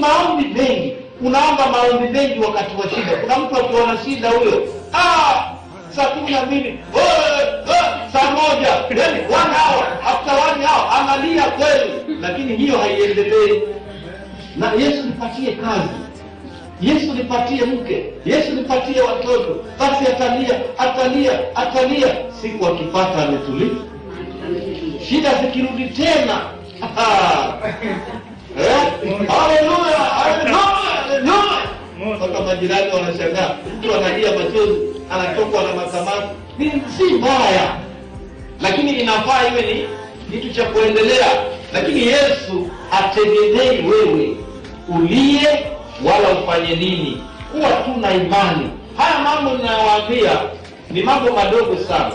maombi mengi. Unaomba maombi mengi wakati wa shida. Kuna mtu akiwa na shida huyo, saa 12, saa 1, yani 1 hour after 1 hour analia kweli, lakini hiyo haiendelei. Na Yesu nipatie kazi, Yesu nipatie mke, Yesu nipatie watoto, basi atalia. Siku akipata ametulia. Shida zikirudi tena, haleluya, haleluya. Mpaka majirani wanashangaa, mtu analia machozi, anatokwa na makamasi. Si mbaya, lakini inafaa iwe ni kitu cha kuendelea. Lakini Yesu hategemei wewe ulie wala ufanye nini. Kuwa tu na imani. Haya mambo ninayowaambia ni mambo madogo sana,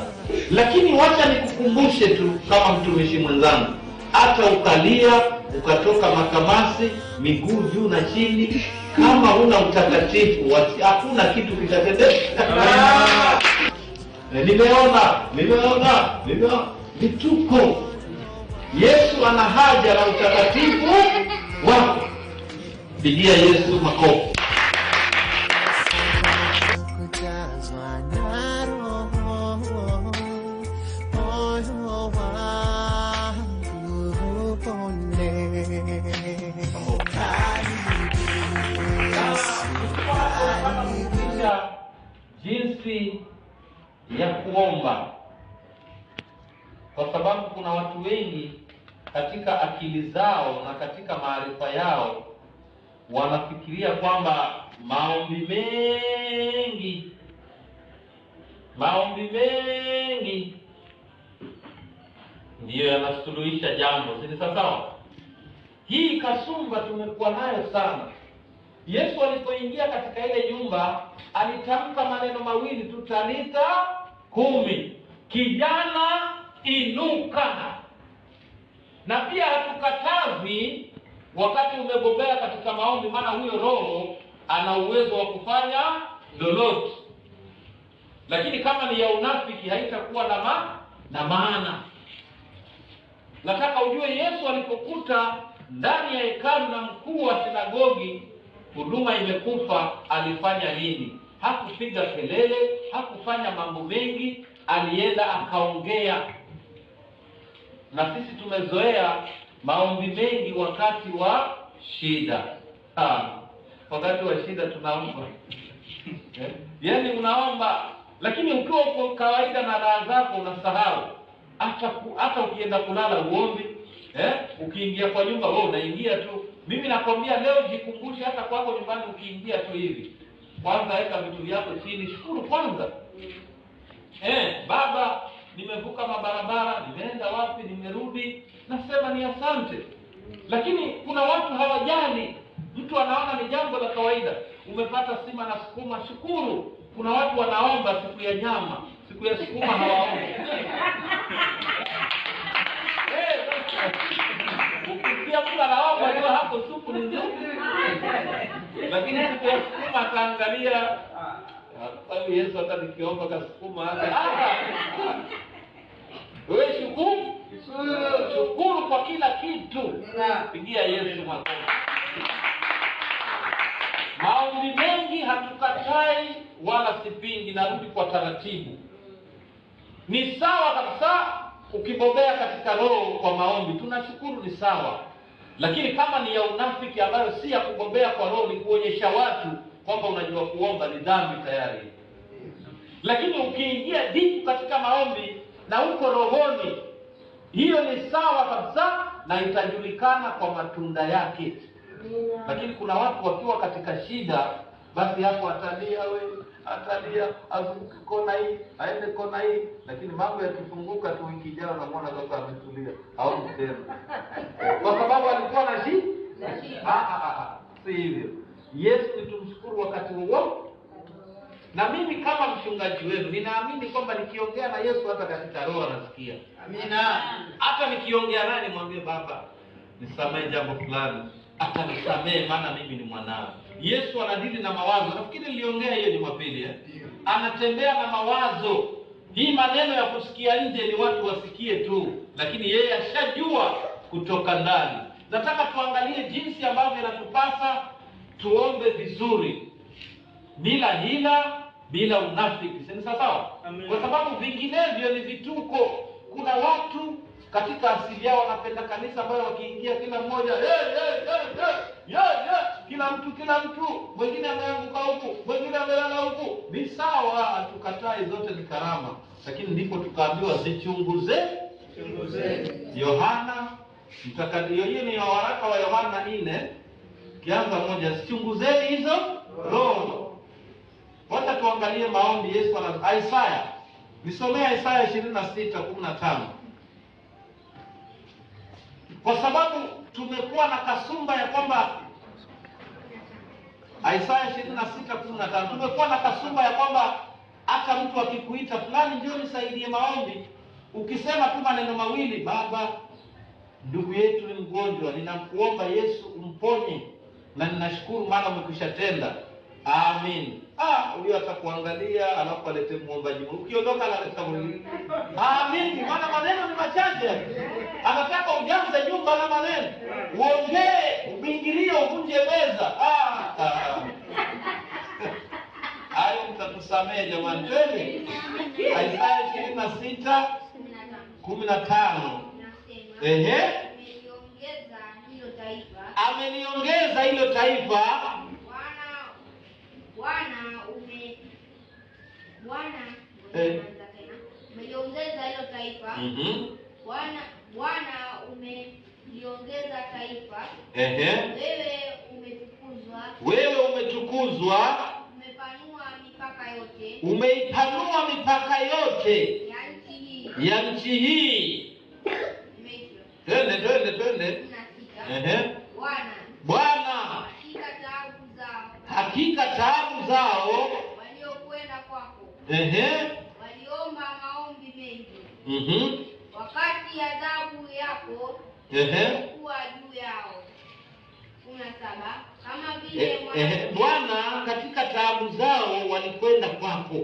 lakini wacha nikukumbushe tu kama mtumishi mwenzangu. Hata ukalia, ukatoka makamasi, miguu juu na chini, kama huna utakatifu, hakuna kitu kitatendeka. Nimeona vituko. Yesu ana haja na utakatifu wako. Pigia Yesu makofi. Jinsi ya kuomba, kwa sababu kuna watu wengi katika akili zao na katika maarifa yao wanafikiria kwamba maombi mengi ndiyo yanasuluhisha jambo. Si sawa? Hii kasumba tumekuwa nayo sana. Yesu alipoingia katika ile nyumba alitamka maneno mawili tu, talita kumi, kijana inuka. Na pia hatukatazi wakati umebobea katika maombi, maana huyo roho ana uwezo wa kufanya lolote. Lakini kama ni ya unafiki haitakuwa na maana. Nataka ujue Yesu alipokuta ndani ya hekalu na mkuu wa sinagogi huduma imekufa, alifanya nini? Hakupiga kelele, hakufanya mambo mengi, alienda akaongea. Na sisi tumezoea maombi mengi wakati wa shida. Wakati wa shida tunaomba. Yaani unaomba, lakini ukiwa kwa kawaida na raha zako unasahau. Hata ukienda kulala uombi, ukiingia kwa nyumba wewe unaingia tu. Mimi nakwambia leo jikumbushe, hata kwako nyumbani ukiingia tu hivi, kwanza weka vitu vyako chini, shukuru kwanza. Baba, nimevuka mabarabara, nimeenda wapi, nimerudi, nasema ni asante. Lakini kuna watu hawajali. Mtu anaona ni jambo la kawaida. Umepata sima na sukuma, shukuru. Kuna watu wanaomba siku ya nyama, siku ya sukuma hawaombi. Ukifikia mtu anaomba ndio hapo supu ni nzuri. Lakini siku ya sukuma ataangalia, kwa Yesu hata nikiomba kasukuma wewe shukuru kwa kila kitu. Pigia Yesu makofi. Maombi mengi hatukatai wala sipingi, narudi kwa taratibu. Ni sawa kabisa ukibobea katika roho kwa maombi, tunashukuru, ni sawa. Lakini kama ni ya unafiki ambayo si ya kubobea kwa roho, ni kuonyesha watu kwamba unajua kuomba, ni dhambi tayari. Lakini ukiingia deep katika maombi na uko rohoni, hiyo ni sawa kabisa na itajulikana kwa matunda yake. Lakini kuna watu wakiwa katika shida, basi hapo atalia azunguke kona hii, aende kona hii, lakini mambo yakifunguka tu wiki ijayo unamwona sasa ametulia au tena. Kwa sababu alikuwa na shida. Si hivyo. Yesu tumshukuru wakati huo. Na mimi kama mchungaji wenu ninaamini kwamba nikiongea na Yesu hata katika roho anasikia. Amina. Hata nikiongea naye nimwambie Baba, nisamehe jambo fulani, atanisamehe maana mimi ni mwanao. Yesu anadili na mawazo. Nafikiri niliongea hiyo Jumapili. Anatembea na mawazo. Hii maneno ya kusikia nje ni watu wasikie tu, lakini yeye ashajua kutoka ndani. Nataka tuangalie jinsi ambavyo inatupasa sasa tuombe vizuri, bila hila, bila unafiki. Si sawa? Kwa sababu vinginevyo ni vituko. Kuna watu katika asili yao wanapenda kanisa ambayo wakiingia kila mmoja kila mtu mwingine ameanguka huku, mwingine amelala huku. Ni sawa, tukatai, zote ni karama, lakini ndipo tukaambiwa zichunguze. Yohana mtakatifu, hiyo ni waraka wa Yohana 4 kianza 1, zichunguzeni hizo roho. Wacha tuangalie maombi Yesu ana Isaya. Nisomea Isaya 26:15. Kwa sababu tumekuwa na kasumba ya kwamba Isaya 26:15, tumekuwa na kasumba ya kwamba hata mtu akikuita fulani njoo nisaidie maombi, ukisema tu maneno mawili, baba ndugu yetu ni mgonjwa, ninakuomba Yesu umponye na ninashukuru maana umekwishatenda. Amen. Huyo atakuangalia alafu alete muombaji. Ukiondoka analeta mwingine. Amen. Maana maneno ni machache. Anataka ujaze nyumba na maneno. Uongee, ubingilie, uvunje meza. Hayo mtatusamee jamani. Twende. Isaya 26:15. Ameniongeza hilo taifa. Umeliongeza hilo taifa. Bwana umeliongeza taifa. Wewe umetukuzwa. Umeipanua mipaka yote ya nchi hii. Twende. Bwana hakika taabu zao waliokwenda kwako. Waliomba maombi mengi. Wakati adhabu yako ilikuwa juu yao. 17. Kama vile Bwana katika taabu zao walikwenda kwako.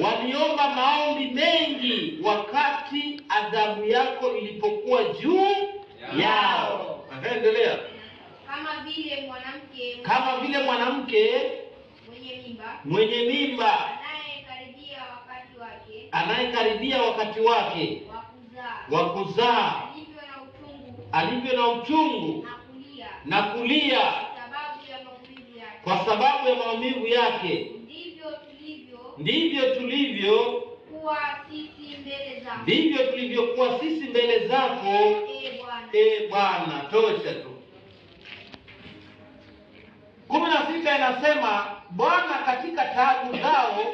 Waliomba maombi mengi wakati adhabu yako ilipokuwa juu yao. Endelea. Kama vile mwanamke mwenye mimba anayekaribia wakati wake wa kuzaa, alivyo na uchungu na kulia kwa sababu ya maumivu yake, ndivyo tulivyokuwa sisi mbele zako, Bwana. Tosha tu. 16 inasema Bwana katika taabu zao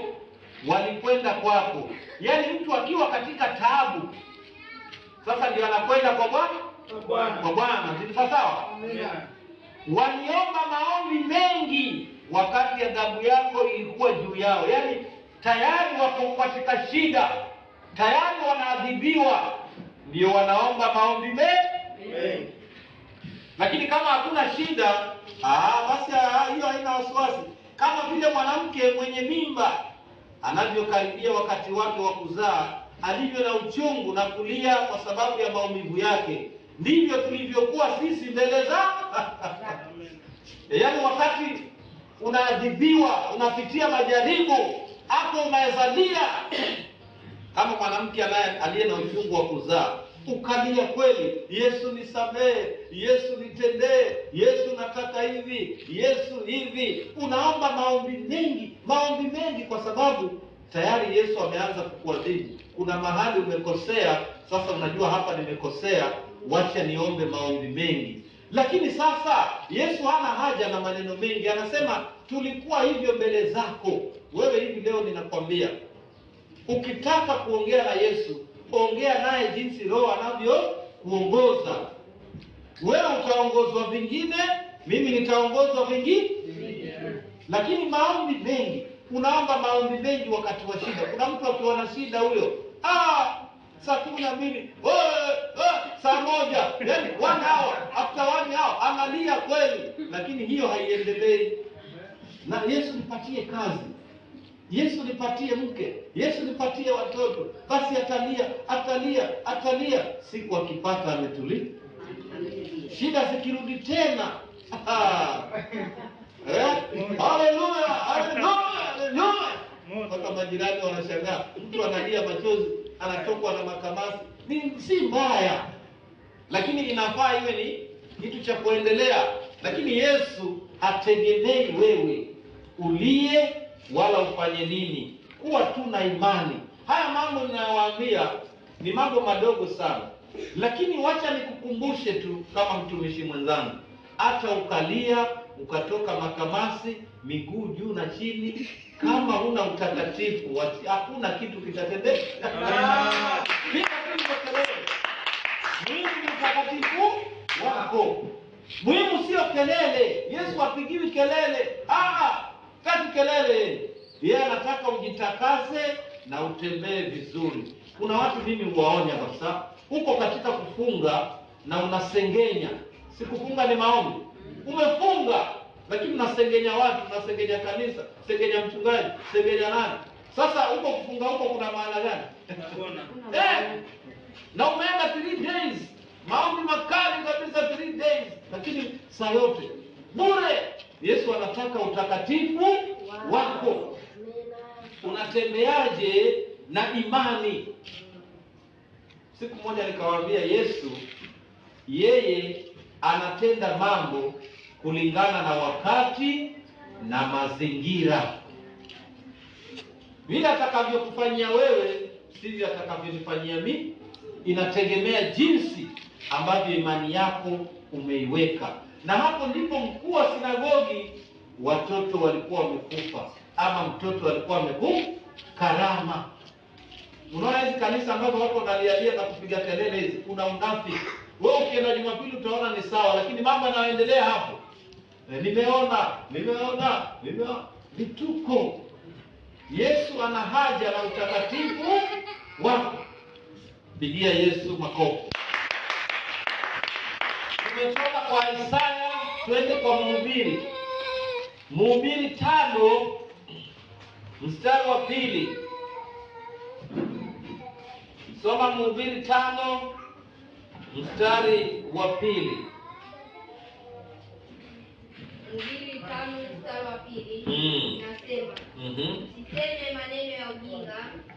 walikwenda kwako. Yaani mtu akiwa katika taabu sasa ndio anakwenda kwa Bwana. Kwa Bwana. Ni sawa? Waliomba maombi mengi wakati adhabu yako ilikuwa juu yao. Yaani tayari wako katika shida, tayari wanaadhibiwa, ndio wanaomba maombi mengi. Lakini kama hakuna shida, basi hiyo haina wasiwasi. Kama vile mwanamke mwenye mimba anavyokaribia wakati wake wa kuzaa, alivyo na uchungu na kulia kwa sababu ya maumivu yake, ndivyo tulivyokuwa sisi mbele za yaani wakati unaadhibiwa, unapitia majaribu, hapo unaweza lia kama mwanamke aliye na uchungu wa kuzaa, ukalia kweli, Yesu nisamehe, Yesu nitendee, Yesu nataka hivi, Yesu hivi. Unaomba maombi mengi kwa sababu tayari Yesu ameanza kukuadhibu. Kuna mahali umekosea, sasa unajua hapa nimekosea, wacha niombe maombi mengi. Lakini sasa Yesu hana haja na maneno mengi, anasema tulikuwa hivyo mbele zako. Wewe hivi leo ninakwambia, ukitaka kuongea na Yesu, ongea naye jinsi Roho anavyokuongoza. Wewe utaongozwa vingine, mimi nitaongozwa vingine. Lakini maombi mengi, unaomba maombi mengi wakati wa shida. Kuna mtu akiwa na shida huyo, saa 12, saa 1, yani 1 hour, after 1 hour, analia kweli. Lakini hiyo haiendelei. Na Yesu nipatie kazi, Yesu nipatie mke, Yesu nipatie watoto. Basi atalia. Siku akipata ametulia. Shida zikirudi tena, Haleluya, haleluya, haleluya. Mpaka majirani wanashangaa. Mtu analia machozi, anatokwa na makamasi. Si mbaya, lakini inafaa iwe ni kitu cha kuendelea. Lakini Yesu hategemei wewe ulie wala ufanye nini. Kuwa tu na imani. Haya mambo ninayowaambia ni mambo madogo sana, lakini wacha nikukumbushe tu kama mtumishi mwenzangu, hata ukalia ukatoka makamasi miguu juu na chini, kama huna utakatifu hakuna kitu kitatendeka. Piga kelele. Muhimu ni utakatifu wako. Muhimu sio kelele. Yesu apigiwi kelele. Kati kelele. Yeye anataka ujitakase na utembee vizuri. Kuna watu mimi huwaonya kabisa, uko katika kufunga na unasengenya. Si kufunga ni maombi. Umefunga lakini unasengenya watu, unasengenya kanisa, sengenya mchungaji, sengenya nani? Sasa huko kufunga huko kuna maana gani? Na umeenda 3 days, maombi makali kabisa 3 days, lakini saa yote bure. Yesu anataka utakatifu wako. Unatembeaje na imani? Siku moja nikawaambia Yesu, yeye anatenda mambo kulingana na wakati na mazingira. Vile atakavyokufanyia wewe sivyo atakavyonifanyia mimi. Inategemea jinsi ambavyo imani yako umeiweka. Na hapo ndipo mkuu wa sinagogi, watoto walikuwa wamekufa ama mtoto alikuwa amekufa karama. Unaona hizi kanisa ambazo watu wanalialia na kupiga kelele hizi, kuna unafiki. Wewe ukienda Jumapili utaona ni sawa, lakini mambo yanayoendelea hapo, nimeona vituko. Yesu ana haja na utakatifu wako. Pigia Yesu makofi. Tumetoka kwa Isaya, twende kwa Mhubiri. Mhubiri 5 mstari wa 2. Soma Mhubiri 5 mstari wa 2. Mhubiri 5 mstari wa 2. Nasema, usiseme maneno ya ujinga.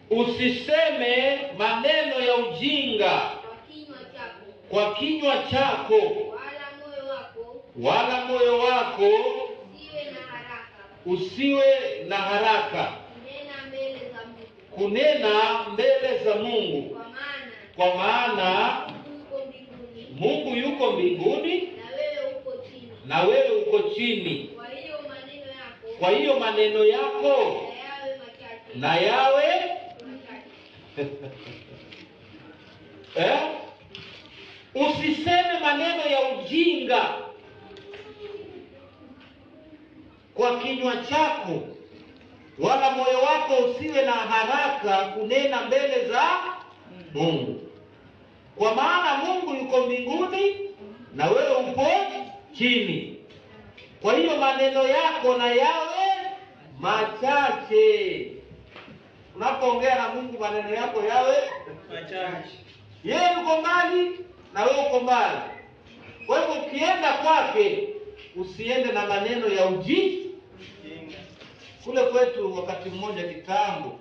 Usiseme maneno ya ujinga kwa kinywa chako. Wala moyo wako usiwe na haraka kunena mbele za Mungu. Kwa maana Mungu yuko mbinguni na wewe uko chini. Kwa hiyo maneno yako na yawe Usiseme maneno ya ujinga kwa kinywa chako, wala moyo wako usiwe na haraka kunena mbele za Mungu. Kwa maana Mungu yuko mbinguni na wewe upo chini. Kwa hiyo maneno yako na yawe machache. Unapoongea na Mungu maneno yako yawe machache. Yeye yuko mbali na wewe uko mbali. Kwa hivyo ukienda kwake usiende na maneno ya ujinga. Kule kwetu wakati mmoja kitambo,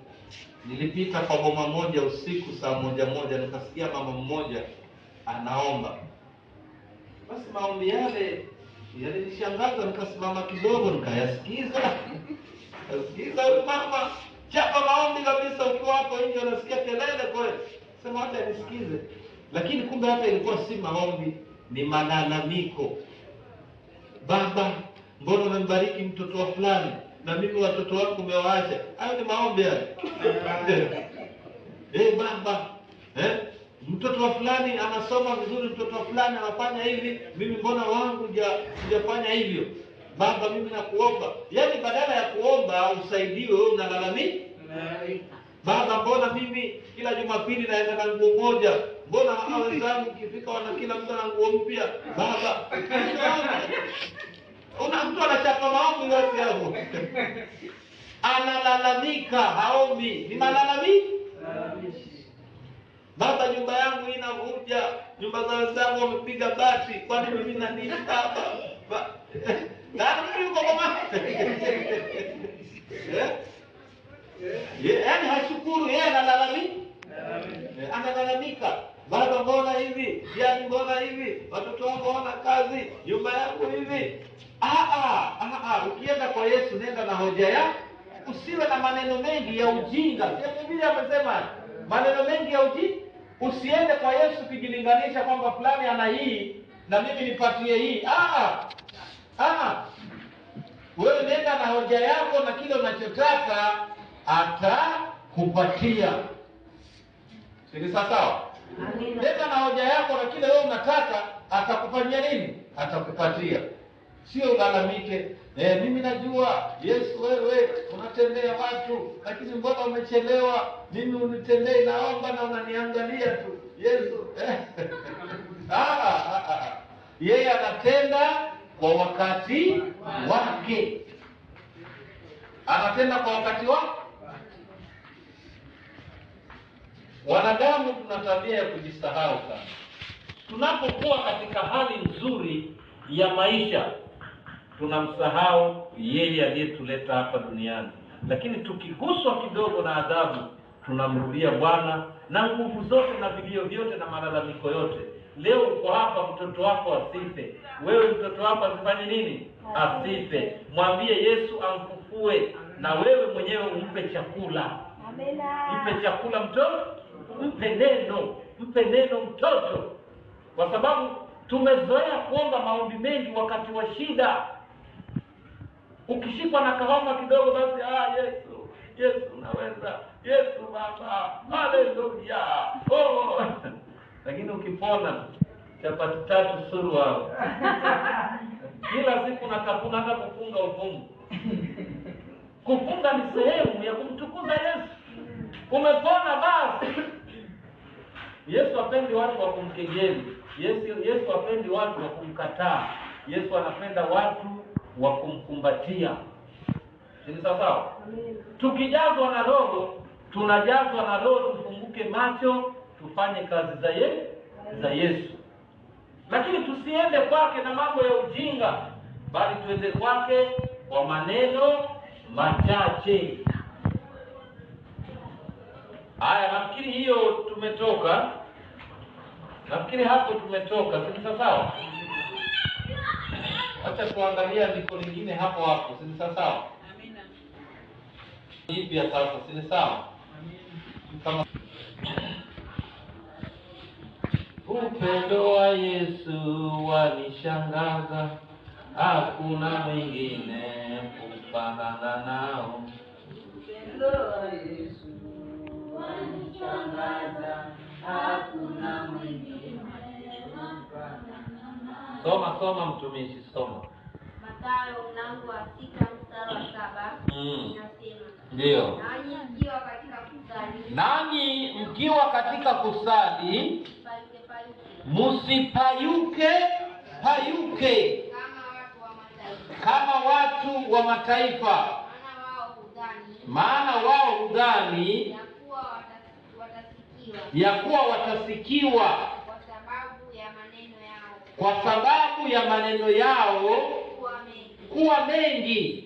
nilipita kwa boma moja usiku saa moja nikasikia mama mmoja anaomba. Basi maombi yale yalinishangaza, nikasimama kidogo nikayasikiza. Nasikiza huyu mama chapa maombi kabisa, ukiwa hapo nje unasikia kelele kweli. Sema hata nisikize. Lakini kumbe hata ilikuwa si maombi, ni malalamiko. Baba, mbona umembariki mtoto wa fulani na mimi watoto wangu umewaacha? Hayo ni maombi haya. Baba, mtoto wa fulani anasoma vizuri, mtoto wa fulani anafanya hivi, mimi mbona wangu hujafanya hivyo? Baba, mimi nakuomba. Yaani badala ya kuomba usaidiwe, wewe unalalamika. Baba, mbona mimi kila Jumapili naenda na nguo moja? Mbona hao wenzangu kifika wana kila mtu ana nguo mpya? Baba, una mtu anachapa maombi yote hapo. Analalamika, haombi. Ni malalamiko. Baba, nyumba yangu inavuja, nyumba za wenzangu wamepiga bati, kwani mimi na nini baba? Nani yuko kama yaani hashukuru, yeye analalamika. Baba mbona hivi? Yaani mbona hivi? Watoto wangu hawana kazi, nyumba yangu hivi. Ukienda kwa Yesu nenda na hoja ya, usiwe na maneno mengi ya ujinga. Biblia amesema maneno mengi ya ujinga. Usiende kwa Yesu kujilinganisha kwamba fulani ana hii na mimi nipatie hii. Wewe nenda na hoja yako na kile unachotaka atakupatia. Sisi sawa? Nenda na hoja yako na kile wewe unataka atakufanyia nini? Atakupatia. Sio ulalamike, mimi najua Yesu wewe unatendea watu, lakini mbona umechelewa? Mimi unitendee, naomba na unaniangalia tu. Yesu yeye anatenda kwa wakati wake. Anatenda kwa wakati wake. Wanadamu tuna tabia ya kujisahau sana. Tunapokuwa katika hali nzuri ya maisha, tunamsahau yeye aliyetuleta hapa duniani. Lakini tukiguswa kidogo na adhabu, tunamrudia Bwana na nguvu zote na vilio vyote na malalamiko yote. Leo uko hapa, mtoto wako asife. Wewe mtoto wako asifanye nini? Asife. Mwambie Yesu amfufue, na wewe mwenyewe umpe chakula. Mpe chakula mtoto, mpe neno mtoto. Kwa sababu tumezoea kuomba maombi mengi wakati wa shida. Ukishikwa na kahoma kidogo basi Yesu unaweza, Yesu Baba, haleluya. Lakini ukipona chapati 3 surwa. Kila siku natafuna hata kufunga ufungu. Kufunga ni sehemu ya kumtukuza Yesu. Umepona basi. Yesu hapendi watu wa kumkejeli. Yesu hapendi watu wa kumkataa. Yesu anapenda watu wa kumkumbatia. Ni sawa? Tukijazwa na Roho, tunajazwa na Roho, tufunguke macho, tufanye kazi za Yesu. Lakini tusiende kwake na mambo ya ujinga, bali tuende kwake kwa maneno machache. Haya, nafikiri hiyo tumetoka. Nafikiri hapo tumetoka. Si sawa? Acha tuangalia andiko lingine hapo. Si sawa? Amina. Hivi sasa si sawa? Kama upendo wa Yesu wanishangaza, hakuna mwingine kufanana nao. Upendo wa Yesu wanishangaza, hakuna mwingine kufanana nao. Soma mtumishi, soma. Mathayo mlango wa 6 mstari wa 7. Inasema. Ndio. Nanyi mkiwa katika kusali, musipayuke kama watu wa mataifa, maana wao hudhani ya kuwa watasikiwa kwa sababu ya maneno yao kuwa mengi.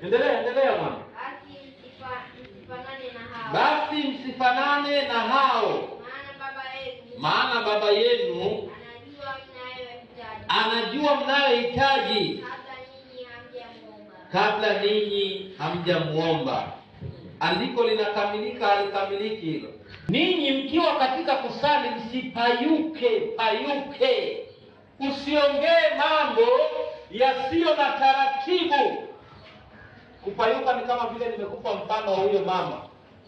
Endelea bwana. Basi msifanane na hao. Maana baba yenu anajua mnayohitaji kabla ninyi hamjamuomba. Andiko linakamilika, alikamiliki hilo. Ninyi mkiwa katika kusali msipayuke. Usiongee mambo yasiyo na taratibu. Kupayuka ni kama vile nimekupa mfano wa huyo mama.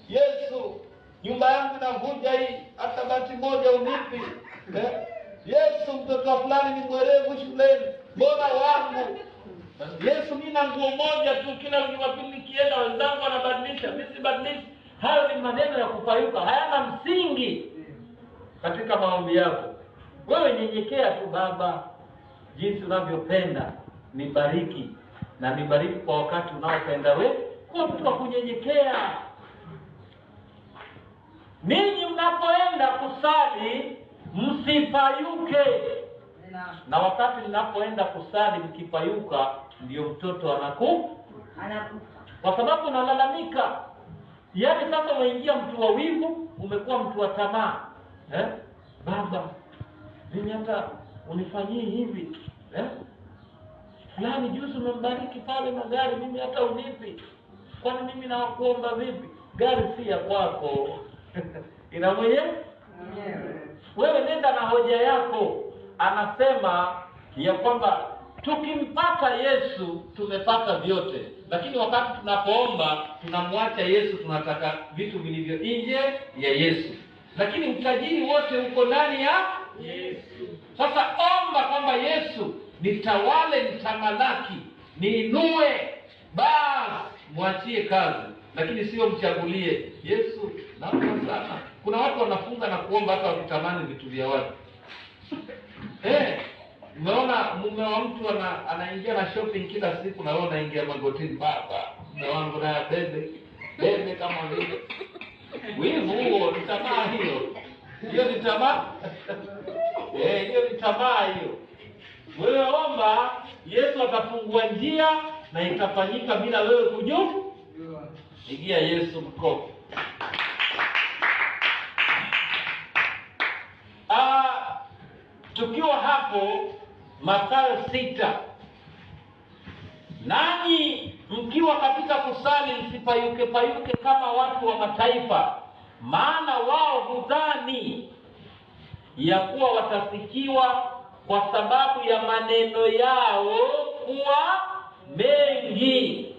Yesu, nyumba yangu inavunja hii, hata bati moja unipi. Yesu, mtoto wa fulani ni mwerevu shuleni, mbona wangu? Yesu, mimi na nguo moja tu, kila Jumapili nikienda wenzangu wanabadilisha, mimi sibadilishi. Hayo ni maneno ya kupayuka, hayana msingi katika maombi yako. Wewe nyenyekea tu, Baba, jinsi unavyopenda nibariki, na nibariki kwa wakati unaopenda wewe. Kwa mtu wa kunyenyekea. Ninyi mnapoenda kusali msipayuke. Na wakati ninapoenda kusali nikipayuka, ndio mtoto anakufa. Kwa sababu nalalamika. Yaani sasa umeingia mtu wa wivu, umekuwa mtu wa tamaa. Baba, mimi hata unifanyie hivi. Fulani juzi umembariki pale na gari, mimi hata unipi. Kwani mimi nakuomba vipi? Gari si ya kwako. Ina mwenyewe? Wewe nenda na hoja yako. Anasema ya kwamba tukimpata Yesu tumepata vyote. Lakini wakati tunapoomba tunamwacha Yesu, tunataka vitu vilivyo nje ya Yesu. Lakini utajiri wote uko ndani ya Yesu. Sasa omba kwamba Yesu nitawale, nitamalaki, niinue, basi mwachie kazi. Lakini sio mchagulie Yesu. Naomba sana. Kuna watu wanafunga na kuomba hata wakitamani vitu vya watu. Umeona mume wa mtu anaingia na shopping kila siku, na wewe unaingia magotini, baba, mume wangu na bebe kama vile. Wivu huo, ni tamaa hiyo. Hiyo ni tamaa. Hiyo ni tamaa hiyo. Wewe omba, Yesu atafungua njia na itafanyika bila wewe kujua. Pigia Yesu mkofi. Tukiwa hapo Mathayo 6. Nanyi mkiwa katika kusali msipayuke payuke kama watu wa mataifa, maana wao hudhani ya kuwa watasikiwa kwa sababu ya maneno yao kuwa mengi.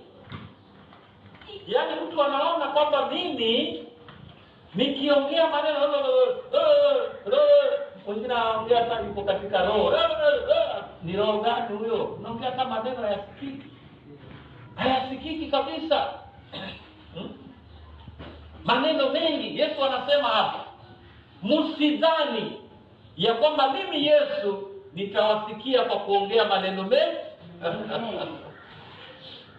Yaani mtu anaona kwamba mimi nikiongea maneno wengine anaongea hata yuko katika roho. Ni roho gani huyo? Unaongea kama maneno hayasikiki. Hayasikiki kabisa. Maneno mengi. Yesu anasema hapa, msidhani ya kwamba mimi Yesu nitawasikia kwa kuongea maneno mengi.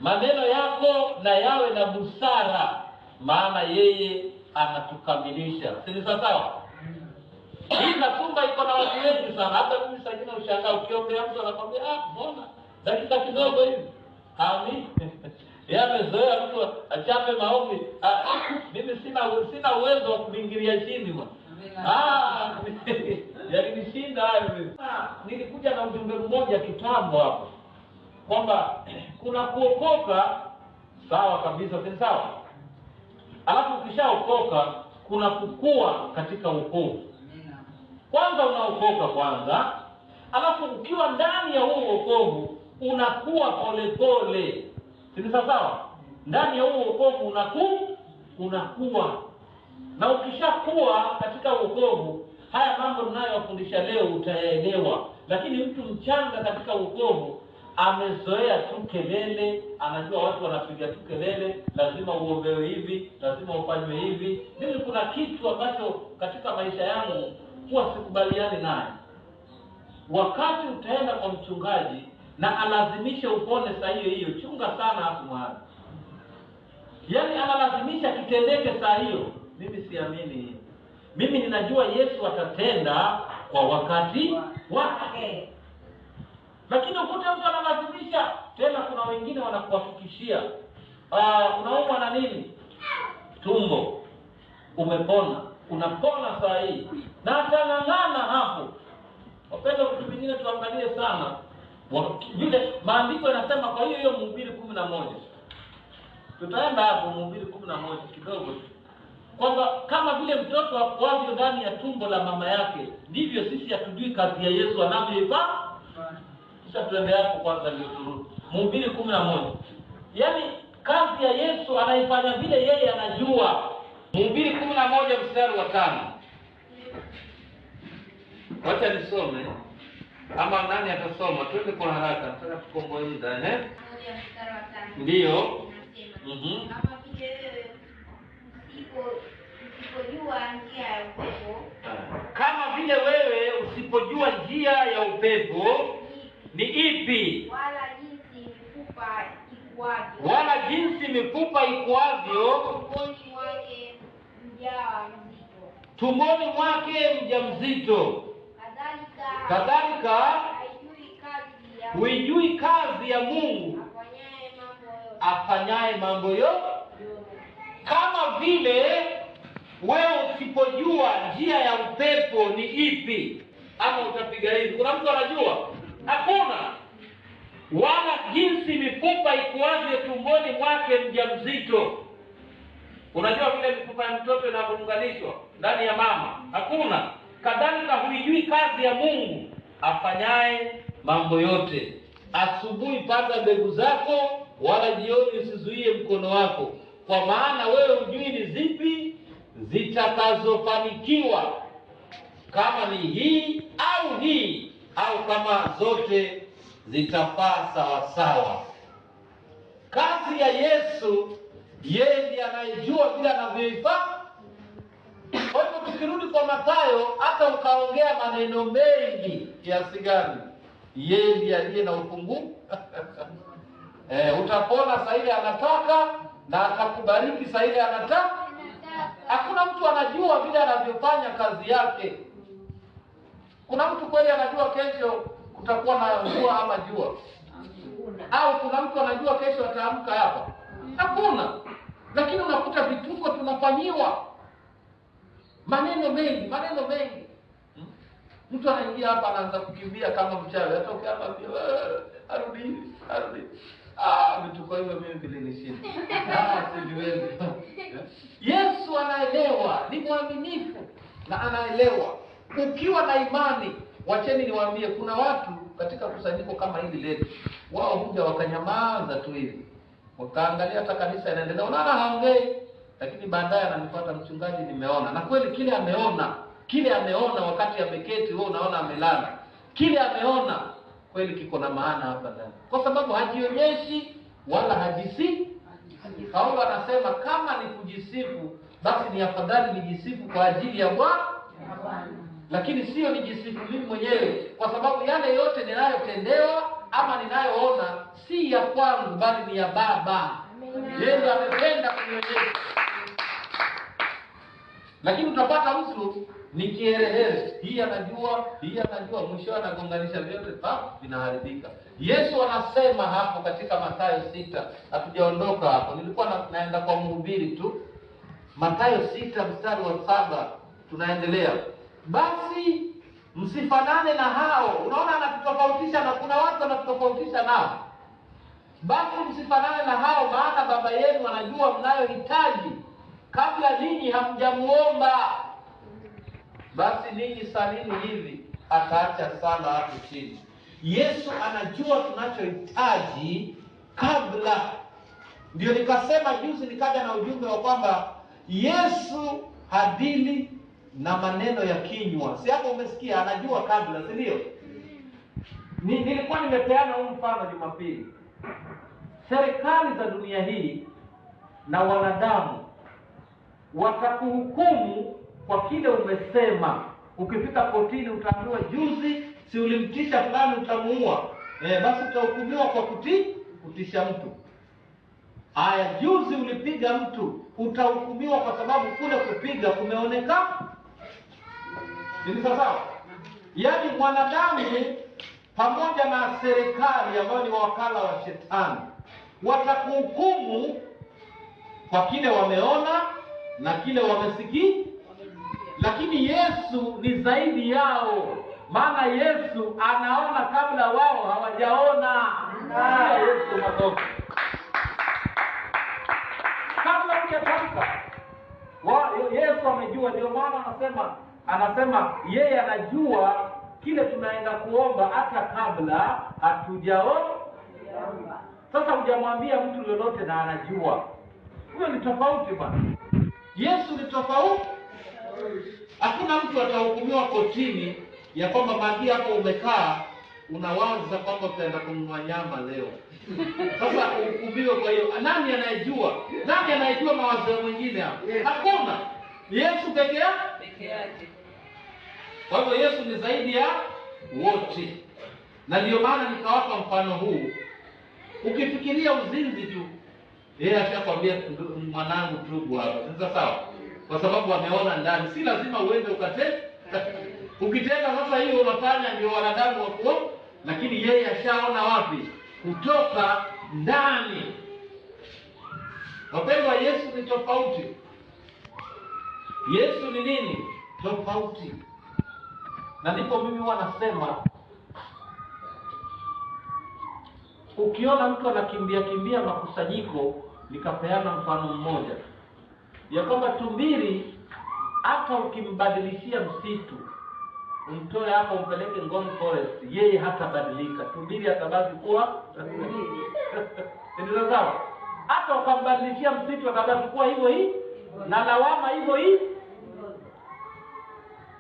Maneno yako na yawe na busara, maana yeye anatukamilisha. Si sawa? Hii kasumba iko na watu wengi sana. Hata mimi sasa hivi ushangaa ukiongea mtu anakwambia mbona dakika kidogo hivi. Amen. Yeye amezoea mtu achape maombi. Mimi sina uwezo wa kuingilia chini bwana. Yalinishinda hayo mimi. Nilikuja na ujumbe mmoja kitambo hapo kwamba kuna kuokoka, sawa kabisa, si sawa? Alafu ukishaokoka kuna kukua katika wokovu. Kwanza unaokoka kwanza, alafu ukiwa ndani ya huo wokovu unakuwa polepole. Si sawa? Ndani ya huo wokovu unakuwa. Na ukishakuwa katika wokovu, haya mambo ninayofundisha leo utayaelewa. Lakini mtu mchanga katika wokovu amezoea tu kelele, anajua watu wanapiga tu kelele, lazima uombewe hivi, lazima ufanywe hivi. Mimi kuna kitu ambacho katika maisha yangu huwa sikubaliani naye. Wakati utaenda kwa mchungaji na alazimisha upone saa hiyo, chunga sana hapo mahali. Yaani analazimisha kitendeke saa hiyo. Mimi siamini. Mimi ninajua Yesu atatenda kwa wakati wake. Lakini ukute mtu analazimisha, tena kuna wengine wanakuhakikishia unaumwa na nini? Tumbo. Umepona. Unapona saa hii. Na atang'ang'ana hapo. Wapenda vitu vingine tuangalie sana. Vile maandiko yanasema, kwa hiyo Mhubiri 11. Tutaenda hapo Mhubiri 11 kidogo. Kwamba kama vile mtoto akuavyo ndani ya tumbo la mama yake, ndivyo sisi hatujui kazi ya Yesu anavyoifanya. Kisha tuende hapo kwanza ndio turudi. Mhubiri 11. Yaani kazi ya Yesu anaifanya vile yeye anajua. Mhubiri 11 mstari wa 5. Wacha nisome. Ama nani atasoma? Twende kwa haraka. Nataka tukomboe muda, Mstari wa 5. Ndio. Kama vile wewe usipojua njia ya upepo. Kama vile wewe usipojua njia ya upepo ni ipi? Wala jinsi mifupa ikuavyo tumboni mwake mjamzito. kadhalika huijui kazi ya Mungu afanyaye mambo yote. Kama vile wewe usipojua njia ya upepo ni ipi, ama utapiga hivi, kuna mtu anajua? Hakuna. Wala jinsi mifupa ikuaje tumboni mwake mjamzito. Unajua vile mifupa ya mtoto inavyounganishwa ndani ya mama? Hakuna. Kadhalika huijui kazi ya Mungu afanyaye mambo yote. Asubuhi panda mbegu zako, wala jioni usizuie mkono wako, kwa maana wewe hujui ni zipi zitakazofanikiwa, kama ni hii au kama zote zitafaa sawa sawa. Kazi ya Yesu, yeye ndiye anayejua vile anavyoifanya. Kwa hivyo tukirudi kwa Mathayo, hata ukaongea maneno mengi kiasi gani, yeye ndiye aliye na ufunguo. Utapona saa ile anataka, na atakubariki saa ile anataka. Hakuna mtu anajua vile anavyofanya kazi yake. Kuna mtu kweli anajua kesho kutakuwa na mvua ama jua? Au kuna mtu anajua kesho ataamka hapa? Hakuna. Lakini unakuta vituko tunafanyiwa maneno mengi. Mtu anaingia hapa anaanza kukimbia kama mchawi, atoke hapa arudi. Vituko hivyo mimi vilinishinda. Sijiwezi. Yesu anaelewa, ni mwaminifu na anaelewa. Ukiwa na imani, wacheni niwaambie, kuna watu katika kusanyiko kama hili letu, wao huja wakanyamaza tu hivi, wakaangalia hata kanisa inaendelea, unaona haongei, lakini baadaye ananifuata, mchungaji, nimeona. Na kweli kile ameona wakati ameketi, wewe unaona amelala, kile ameona kweli kiko na maana hapa ndani, kwa sababu hajionyeshi wala hajisi. Paulo anasema kama ni kujisifu, basi ni afadhali nijisifu kwa ajili ya Bwana, lakini sio nijisifu mimi mwenyewe, kwa sababu yale yote ninayotendewa ama ninayoona si ya kwangu, bali ni ya Baba. Yeye ndiye amependa kunionyesha. Lakini utapata mtu ni kiherehere, hii anajua, mwisho anagonganisha vyote, vinaharibika. Yesu anasema hapo katika Mathayo 6, hatujaondoka hapo, nilikuwa naenda kwa mhubiri tu. Mathayo 6 mstari wa 7 tunaendelea. Basi msifanane na hao. Unaona anatutofautisha, na kuna watu anatutofautisha nao. Basi msifanane na hao, maana Baba yenu anajua mnayohitaji kabla ninyi hamjamuomba. Basi ninyi salini hivi, ataacha sala hapo chini. Yesu anajua tunachohitaji kabla. Ndio nikasema juzi, nikaja na ujumbe wa kwamba Yesu hadili na maneno ya kinywa. Si hapo umesikia, anajua kabla, si ndio? Nilikuwa nimepeana huu mfano Jumapili. Serikali za dunia hii na wanadamu watakuhukumu kwa kile umesema. Ukifika kotini utaambiwa, juzi si ulimtisha fulani utamuua. Basi utahukumiwa kwa kutisha mtu. Haya, juzi ulipiga mtu, utahukumiwa kwa sababu kule kupiga kumeonekana. Ni sawa? Yaani mwanadamu pamoja na serikali ambayo ni wakala wa shetani watakuhukumu kwa kile wameona na kile wamesikia. Lakini Yesu ni zaidi yao, maana Yesu anaona kabla wao hawajaona. Yesu madogo kabla hujatamka, Yesu amejua. Ndio maana anasema yeye anajua kile tunaenda kuomba hata kabla hatujaomba. Sasa hujamwambia mtu lolote na anajua. Huyo ni tofauti bwana. Yesu ni tofauti. Hakuna mtu atahukumiwa kotini ya kwamba mahali hapo umekaa unawaza kwamba utaenda kununua nyama leo. Sasa uhukumiwe. Kwa hiyo nani anayejua? Nani anayejua mawazo ya mwingine hapo? Hakuna. Yesu peke yake. Kwa hivyo Yesu ni zaidi ya wote. Na ndio maana nikawapa mfano huu. Ukifikiria uzinzi tu, yeye ashakwambia mwanangu tubu hapo. Sasa sawa? Kwa sababu ameona ndani. Si lazima uende ukatende. Ukitenda sasa hiyo unafanya ndio wanadamu wako, lakini yeye ashaona wapi? Kutoka ndani. Wapendwa, Yesu ni tofauti. Yesu ni nini? Tofauti. Na ndipo mimi wanasema, ukiona mtu anakimbia makusanyiko, nikapeana mfano mmoja ya kwamba tumbili hata ukimbadilishia msitu, umtoe hapa umpeleke Ngong Forest, yeye hatabadilika. Tumbili atabaki kuwa ndio sawa. Hata ukambadilishia msitu atabaki kuwa hivyo hii na lawama hivyo hii.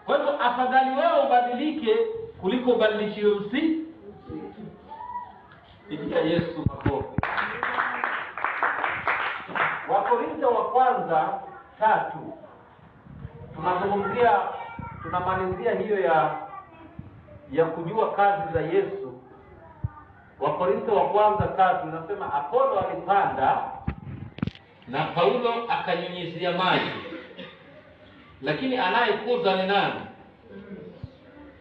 Kwa hivyo afadhali wewe ubadilike kuliko ubadilishiwe msitu. Pigia Yesu makofi. Wakorintho wa kwanza 3. Tunamalizia hiyo ya kujua kazi za Yesu. Wakorintho wa kwanza 3 inasema Apolo alipanda na Paulo akanyunyizia maji. Lakini anayekuza ni nani?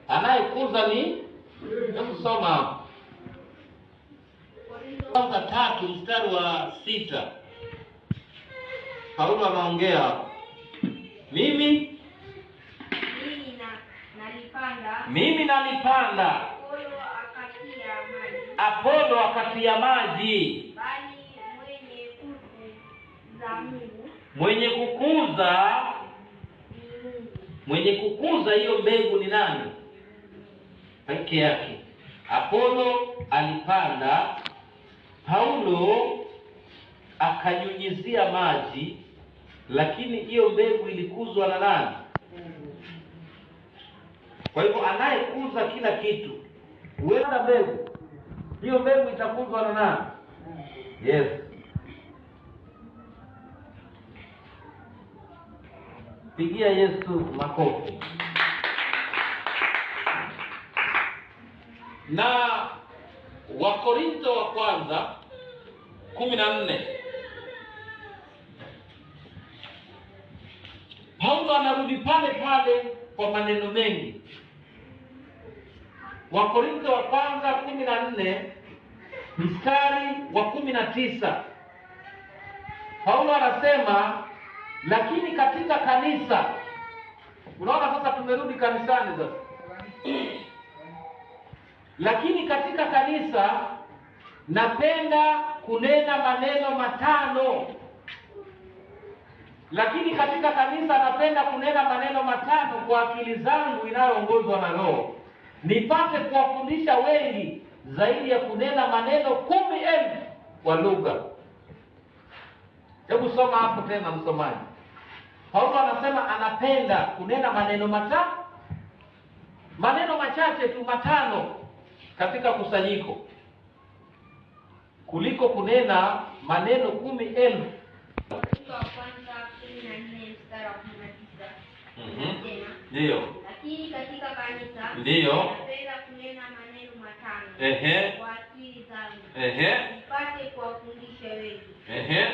Anayekuza ni, hebu soma Kwanza 3 mstari wa 6. Paulo anaongea, mimi nalipanda, Apolo akatia maji, bali mwenye kukuza hiyo mbegu ni nani? Peke yake. Apolo alipanda, Paulo akanyunyizia maji, lakini hiyo mbegu ilikuzwa na nani? Kwa hivyo anayekuza kila kitu, wewe na mbegu, hiyo mbegu itakuzwa na nani? Yes. Pigia Yesu makofi. Na Wakorintho wa kwanza 14, Paulo anarudi pale kwa maneno mengi. Wakorintho wa kwanza 14 mstari wa 19, Paulo anasema, lakini katika kanisa. Unaona sasa tumerudi kanisani sasa. Lakini katika kanisa napenda kunena maneno 5. Lakini katika kanisa napenda kunena maneno 5 kwa akili zangu inayoongozwa na Roho, nipate kuwafundisha wengi zaidi ya kunena maneno 10,000 kwa lugha. Hebu soma hapo tena msomaji. Paulo anasema anapenda kunena maneno maneno machache tu 5 katika kusanyiko, kuliko kunena maneno 10,000. Ndio. Lakini katika kanisa ndio napenda kunena maneno 5 kwa akili zangu, nipate kuwafundisha wengi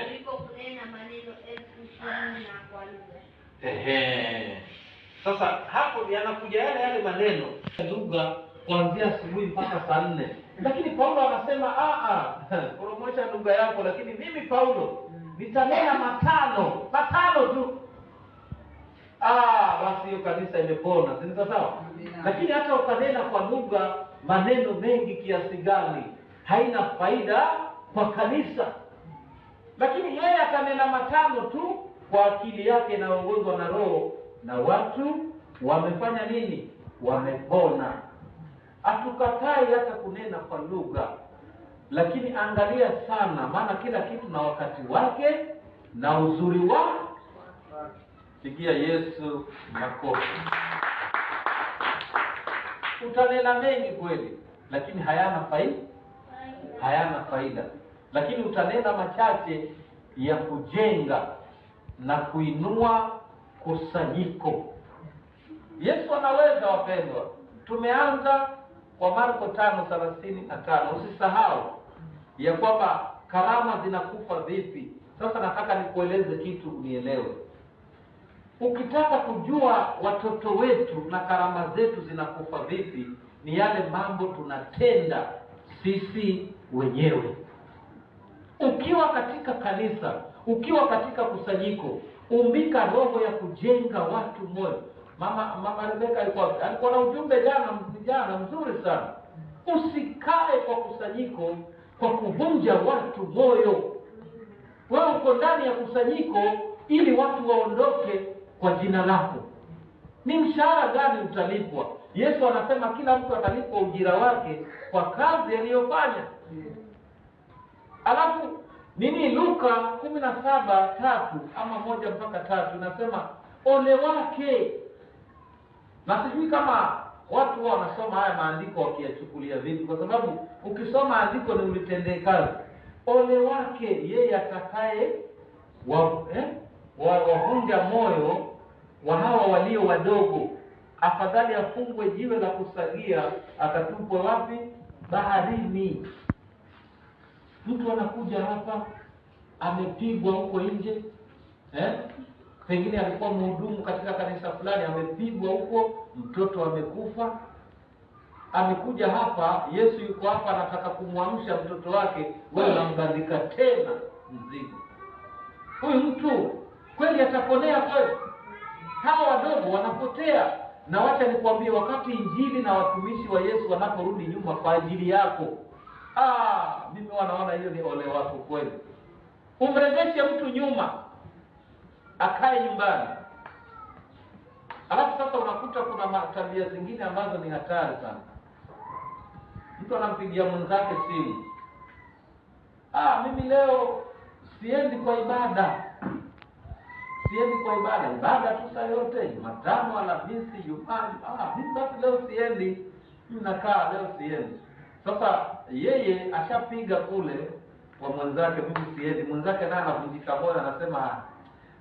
kuliko kunena maneno 10,000 kwa lugha. Sasa hapo yanakuja yale maneno lugha kuanzia asubuhi mpaka saa 4. Lakini Paulo anasema promosha lugha yako, lakini mimi Paulo nitanena 5 tu. Basi hiyo kanisa imepona, si sawa? Lakini hata ukanena kwa lugha maneno mengi kiasi gani, haina faida kwa kanisa. Lakini yeye akanena 5 tu kwa akili yake inaongozwa na Roho, na watu wamefanya nini? Wamepona. Hatukatai hata kunena kwa lugha, lakini angalia sana, maana kila kitu na wakati wake na uzuri wake. Pigia Yesu makofi. Utanena mengi kweli, lakini hayana faida. Lakini utanena machache ya kujenga na kuinua kusanyiko. Yesu anaweza, wapendwa. Tumeanza kwa Marko 5:35. Usisahau ya kwamba karama zinakufa vipi. Sasa nataka nikueleze kitu unielewe. Ukitaka kujua watoto wetu na karama zetu zinakufa vipi, ni yale mambo tunatenda sisi wenyewe. Ukiwa katika kanisa, ukiwa katika kusanyiko, umbika roho ya kujenga watu moyo. Mama Rebeka alikuwa na ujumbe jana mzuri sana. Usikae kwa kusanyiko kwa kuvunja watu moyo. Wewe uko ndani ya kusanyiko ili watu waondoke kwa jina lako. Ni mshahara gani utalipwa? Yesu anasema kila mtu atalipwa ujira wake kwa kazi aliyofanya. Alafu Luka 17:3 ama 1-3 inasema ole wake. Na sijui kama watu wanasoma haya maandiko wakiyachukulia vipi, kwa sababu ukisoma andiko ni ulitendee kazi. Ole wake yeye atakaye wavunja moyo wa hawa walio wadogo. Afadhali afungwe jiwe la kusagia akatupwe wapi? Baharini. Mtu anakuja hapa amepigwa huko nje, pengine alikuwa mhudumu katika kanisa fulani, amepigwa huko, mtoto amekufa. Amekuja hapa, Yesu yuko hapa, anataka kumwamsha mtoto wake, wewe unambandika tena mzigo. Huyu mtu kweli ataponea kweli? Hawa wadogo wanapotea. Na wacha nikwambie, wakati injili na watumishi wa Yesu wanaporudi nyuma kwa ajili yako, mimi wanaona hiyo ni ole wako kweli. Umrejeshe mtu nyuma akae nyumbani. Alafu sasa unakuta kuna tabia zingine ambazo ni hatari sana. Mtu anampigia mwenzake simu, mimi leo siendi kwa ibada. Ibada tu saa yote, Jumatano, Alhamisi, Ijumaa. Mimi basi leo siendi. Mimi nakaa leo siendi. Sasa yeye ashapiga kule kwa mwenzake, mimi siendi. Mwenzake naye anavunjika moyo, anasema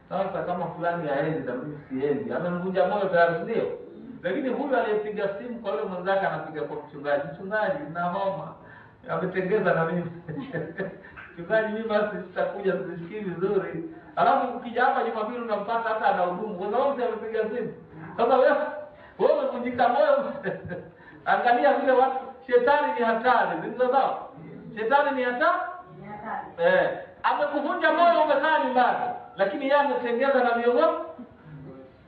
sasa kama fulani haendi na mimi siendi. Amemvunja moyo tayari, ndio. Lakini huyu aliyepiga simu kwa yule mwenzake anapiga kwa mchungaji, na homa. Ametengeza na mimi. Mchungaji, mimi basi sitakuja, sisikii vizuri. Alafu ukija hapa Jumapili unampata hata anahudumu. Kwa sababu amepiga simu. Sasa wewe umevunjika moyo. Angalia vile watu, shetani ni hatari. Ndio sawa? Shetani ni hatari? Amekuvunja moyo, umekaa nyumbani, lakini yeye ametengeza na miogo.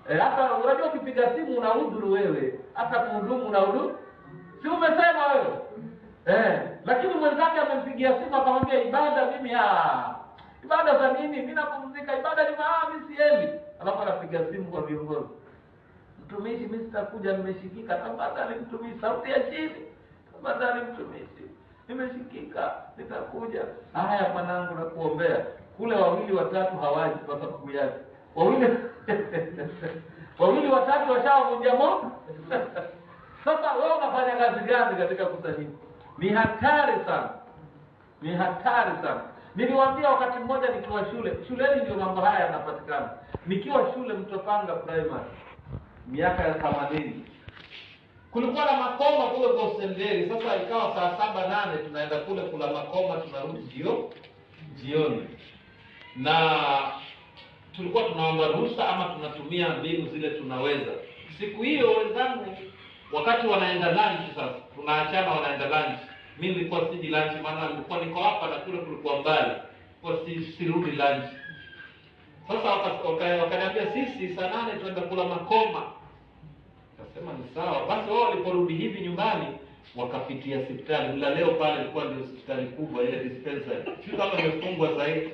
Hata unajua ukipiga simu unahuduru wewe, hata kuhudumu unahuduru. Si umesema wewe? Lakini mwenzake amempigia simu akamwambia ibada mimi ibada za nini? Mimi napumzika, ibada ni mimi siendi. Alafu anapiga simu kwa viongozi. Mtumishi, mimi sitakuja, nimeshikika. Tafadhali mtumishi, sauti ya chini. Tafadhali mtumishi, nimeshikika, nitakuja. Haya mwanangu, nakuombea. Kule 2-3 hawaji kwa sababu yake. 2-3 washavunja moyo. Sasa wewe unafanya kazi gani katika kusanyiko? Ni hatari sana. Niliwaambia wakati mmoja nikiwa shuleni ndio mambo haya yanapatikana. Nikiwa shule Mtopanga Primary miaka ya 80. Kulikuwa na makoma kule kwa Senderi. Sasa ikawa saa 7-8 tunaenda kule kula makoma, tunarudi jioni. Na tulikuwa tunaomba ruhusa ama tunatumia mbinu zile tunaweza. Siku hiyo wenzangu wakati wanaenda lunch, sasa tunaachana wanaenda lunch. Mimi nilikuwa siji lunch, maana nilikuwa niko hapa na kule kulikuwa mbali. Kwa sirudi lunch. Sasa wakaniambia sisi saa 8 tunaenda kula makoma. Nikasema ni sawa. Basi wao waliporudi hivi nyumbani wakapitia hospitali. Leo pale ilikuwa ndio hospitali kubwa ile dispensary. Sio kama imefungwa zaidi.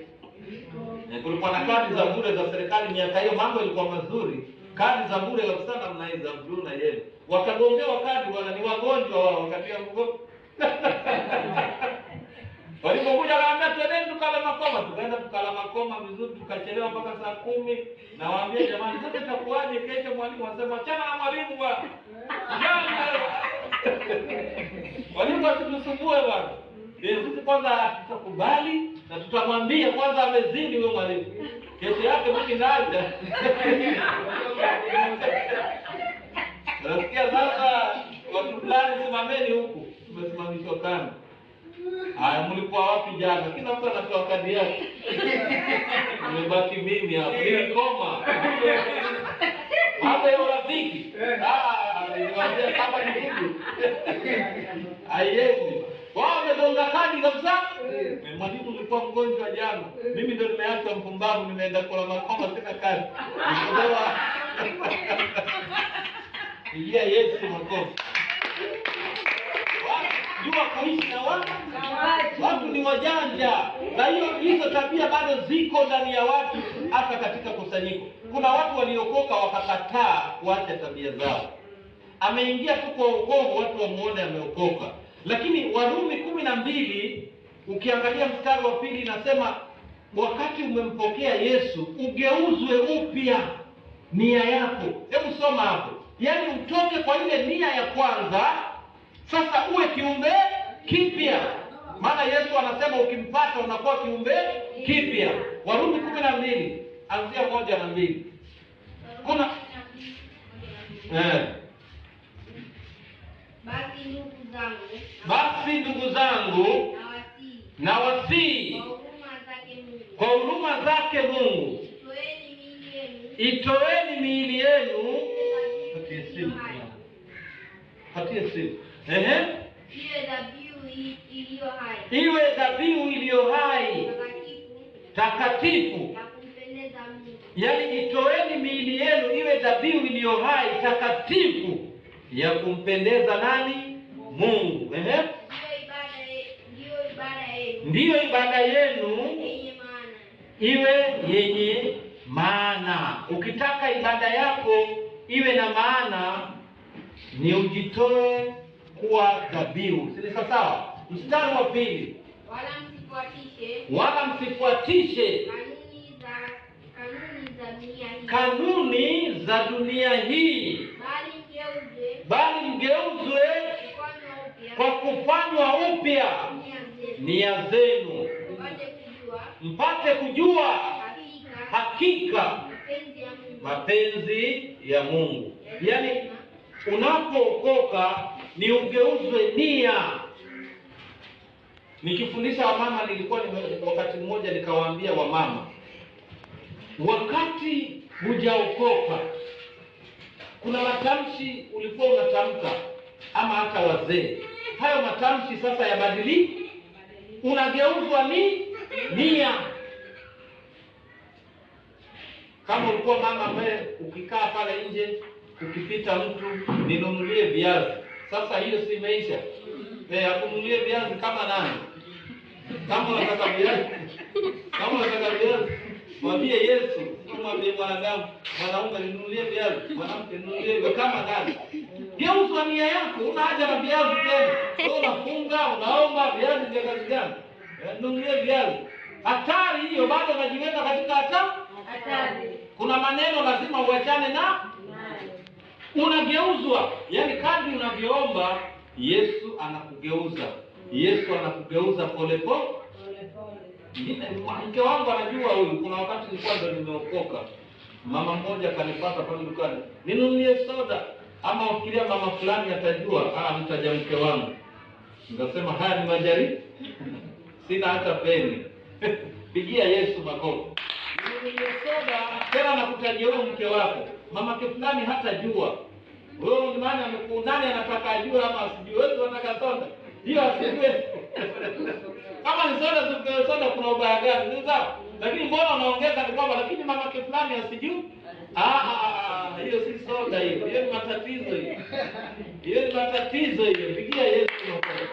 Kulikuwa na kadi za bure za serikali miaka hiyo, mambo ilikuwa mazuri. Kadi za bure kabisa namna hizo za blue na yellow. Wakagongewa kadi, wala ni wagonjwa wao wakatia mgongo. Walipokuja wakaambia twendeni tukala makoma, tukaenda tukala makoma vizuri, tukachelewa mpaka saa 10. Na waambia jamani, sasa itakuwaje kesho? Mwalimu anasema chana na mwalimu bwana. Walimu wasitusumbue bwana. Sisi kwanza tutakubali na tutamwambia kwanza amezidi huyo mwalimu. Kesho yake mimi ndaje. Nasikia sasa watu fulani simameni huku. Tumesimamishwa kando. Haya, mlikuwa wapi jana? Kila mtu anatoa kadi yake. Nimebaki mimi hapa. Nilikoma. Hapo ya urafiki. Niwaambia kama ni ndugu. Haiwezi. Wao wamegonga kadi kabisa. Mwalimu nilikuwa mgonjwa jana. Mimi ndio nimeacha mpumbavu, nimeenda kula makoma sina kazi. Nikolewa. Ingia Yesu makofi. Jua kuishi na watu ni wajanja. Na hizo tabia bado ziko ndani ya watu hata katika kusanyiko. Kuna watu waliokoka wakakataa kuacha tabia zao. Ameingia tu kwa wokovu watu wamuone ameokoka. Lakini Warumi 12 ukiangalia mstari wa 2 inasema wakati umempokea Yesu ugeuzwe upya nia yako. Hebu soma hapo. Yaani utoke kwa ile nia ya kwanza sasa uwe kiumbe kipya. Maana Yesu anasema ukimpata unakuwa kiumbe kipya. Warumi 12 anzia 1 na 2. Kuna basi ndugu zangu na wasii kwa huruma zake Mungu itoeni miili yenu iwe dhabihu iliyo hai takatifu. Yaani itoeni miili yenu iwe dhabihu iliyo hai takatifu ya kumpendeza nani? Mungu. Ndiyo ibada yenu iwe yenye maana. Ukitaka ibada yako iwe na maana ni ujitoe kuwa dhabihu. Si sawa? Mstari wa 2. Wala msifuatishe kanuni za dunia hii, bali mgeuzwe kwa kufanywa upya nia zenu, mpate kujua hakika mapenzi ya Mungu. Yaani unapookoka ni ugeuzwe nia. Nikifundisha wamama wakati mmoja nikawaambia wamama, wakati hujaokoka kuna matamshi ulikuwa unatamka ama hata wazee. Hayo matamshi sasa yabadilika. Unageuzwa ni nia. Kama ulikuwa mama ambaye ukikaa pale nje ukipita mtu ninunulie viazi. Sasa hiyo si maisha. Akununulie viazi kama nani? Kama unataka viazi. Mwambie Yesu, mwambie mwanadamu, mwanaume ninunulie viazi, mwanamke ninunulie kama nani? Geuzwa nia yako, una haja na viazi tena. Wewe unafunga, unaomba viazi vya kazi gani? Ninunulie viazi. Hatari hiyo, bado unajiweka katika hatari. Kuna maneno lazima uachane na unageuzwa. Yaani kadri unavyoomba Yesu anakugeuza. Yesu anakugeuza pole pole. Mke wangu anajua huyu. Kuna wakati nilikuwa ndo nimeokoka. Mama mmoja kanipata pale dukani. Ninunulie soda. Ama ukilia mama fulani atajua, mtaja mke wangu. Nikasema haya ni majaribu. Sina hata peni. Pigia Yesu makofi. Ninunulie soda tena nakutajia huyo mke wako. Mama fulani hatajua. Wewe ni maana nani anataka ajue ama asijue? Wewe unataka soda. Hiyo asijue. Kama ni soda kuna ubaya gani? Ni sawa. Lakini mbona unaongeza ni kwamba lakini mama fulani asijue? Hiyo si soda hiyo. Hiyo ni matatizo hiyo. Hiyo ni matatizo hiyo. Pigia Yesu makofi.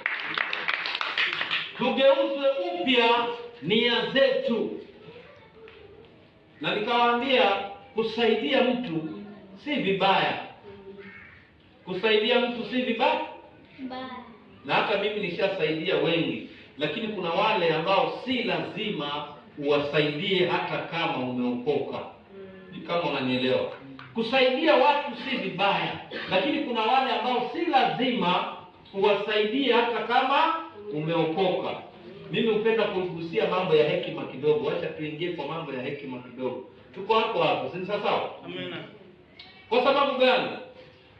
Tugeuzwe upya nia zetu. Na nikawaambia kusaidia mtu si vibaya. Kusaidia mtu si vibaya. Na hata mimi nishasaidia wengi. Lakini kuna wale ambao si lazima uwasaidie hata kama umeokoka. Ni kama unanielewa. Kusaidia watu si vibaya. Lakini kuna wale ambao si lazima uwasaidie hata kama umeokoka. Mimi hupenda kugusia mambo ya hekima kidogo. Acha tuingie kwa mambo ya hekima kidogo. Tuko hapo. Si sawa? Amina. Kwa sababu gani?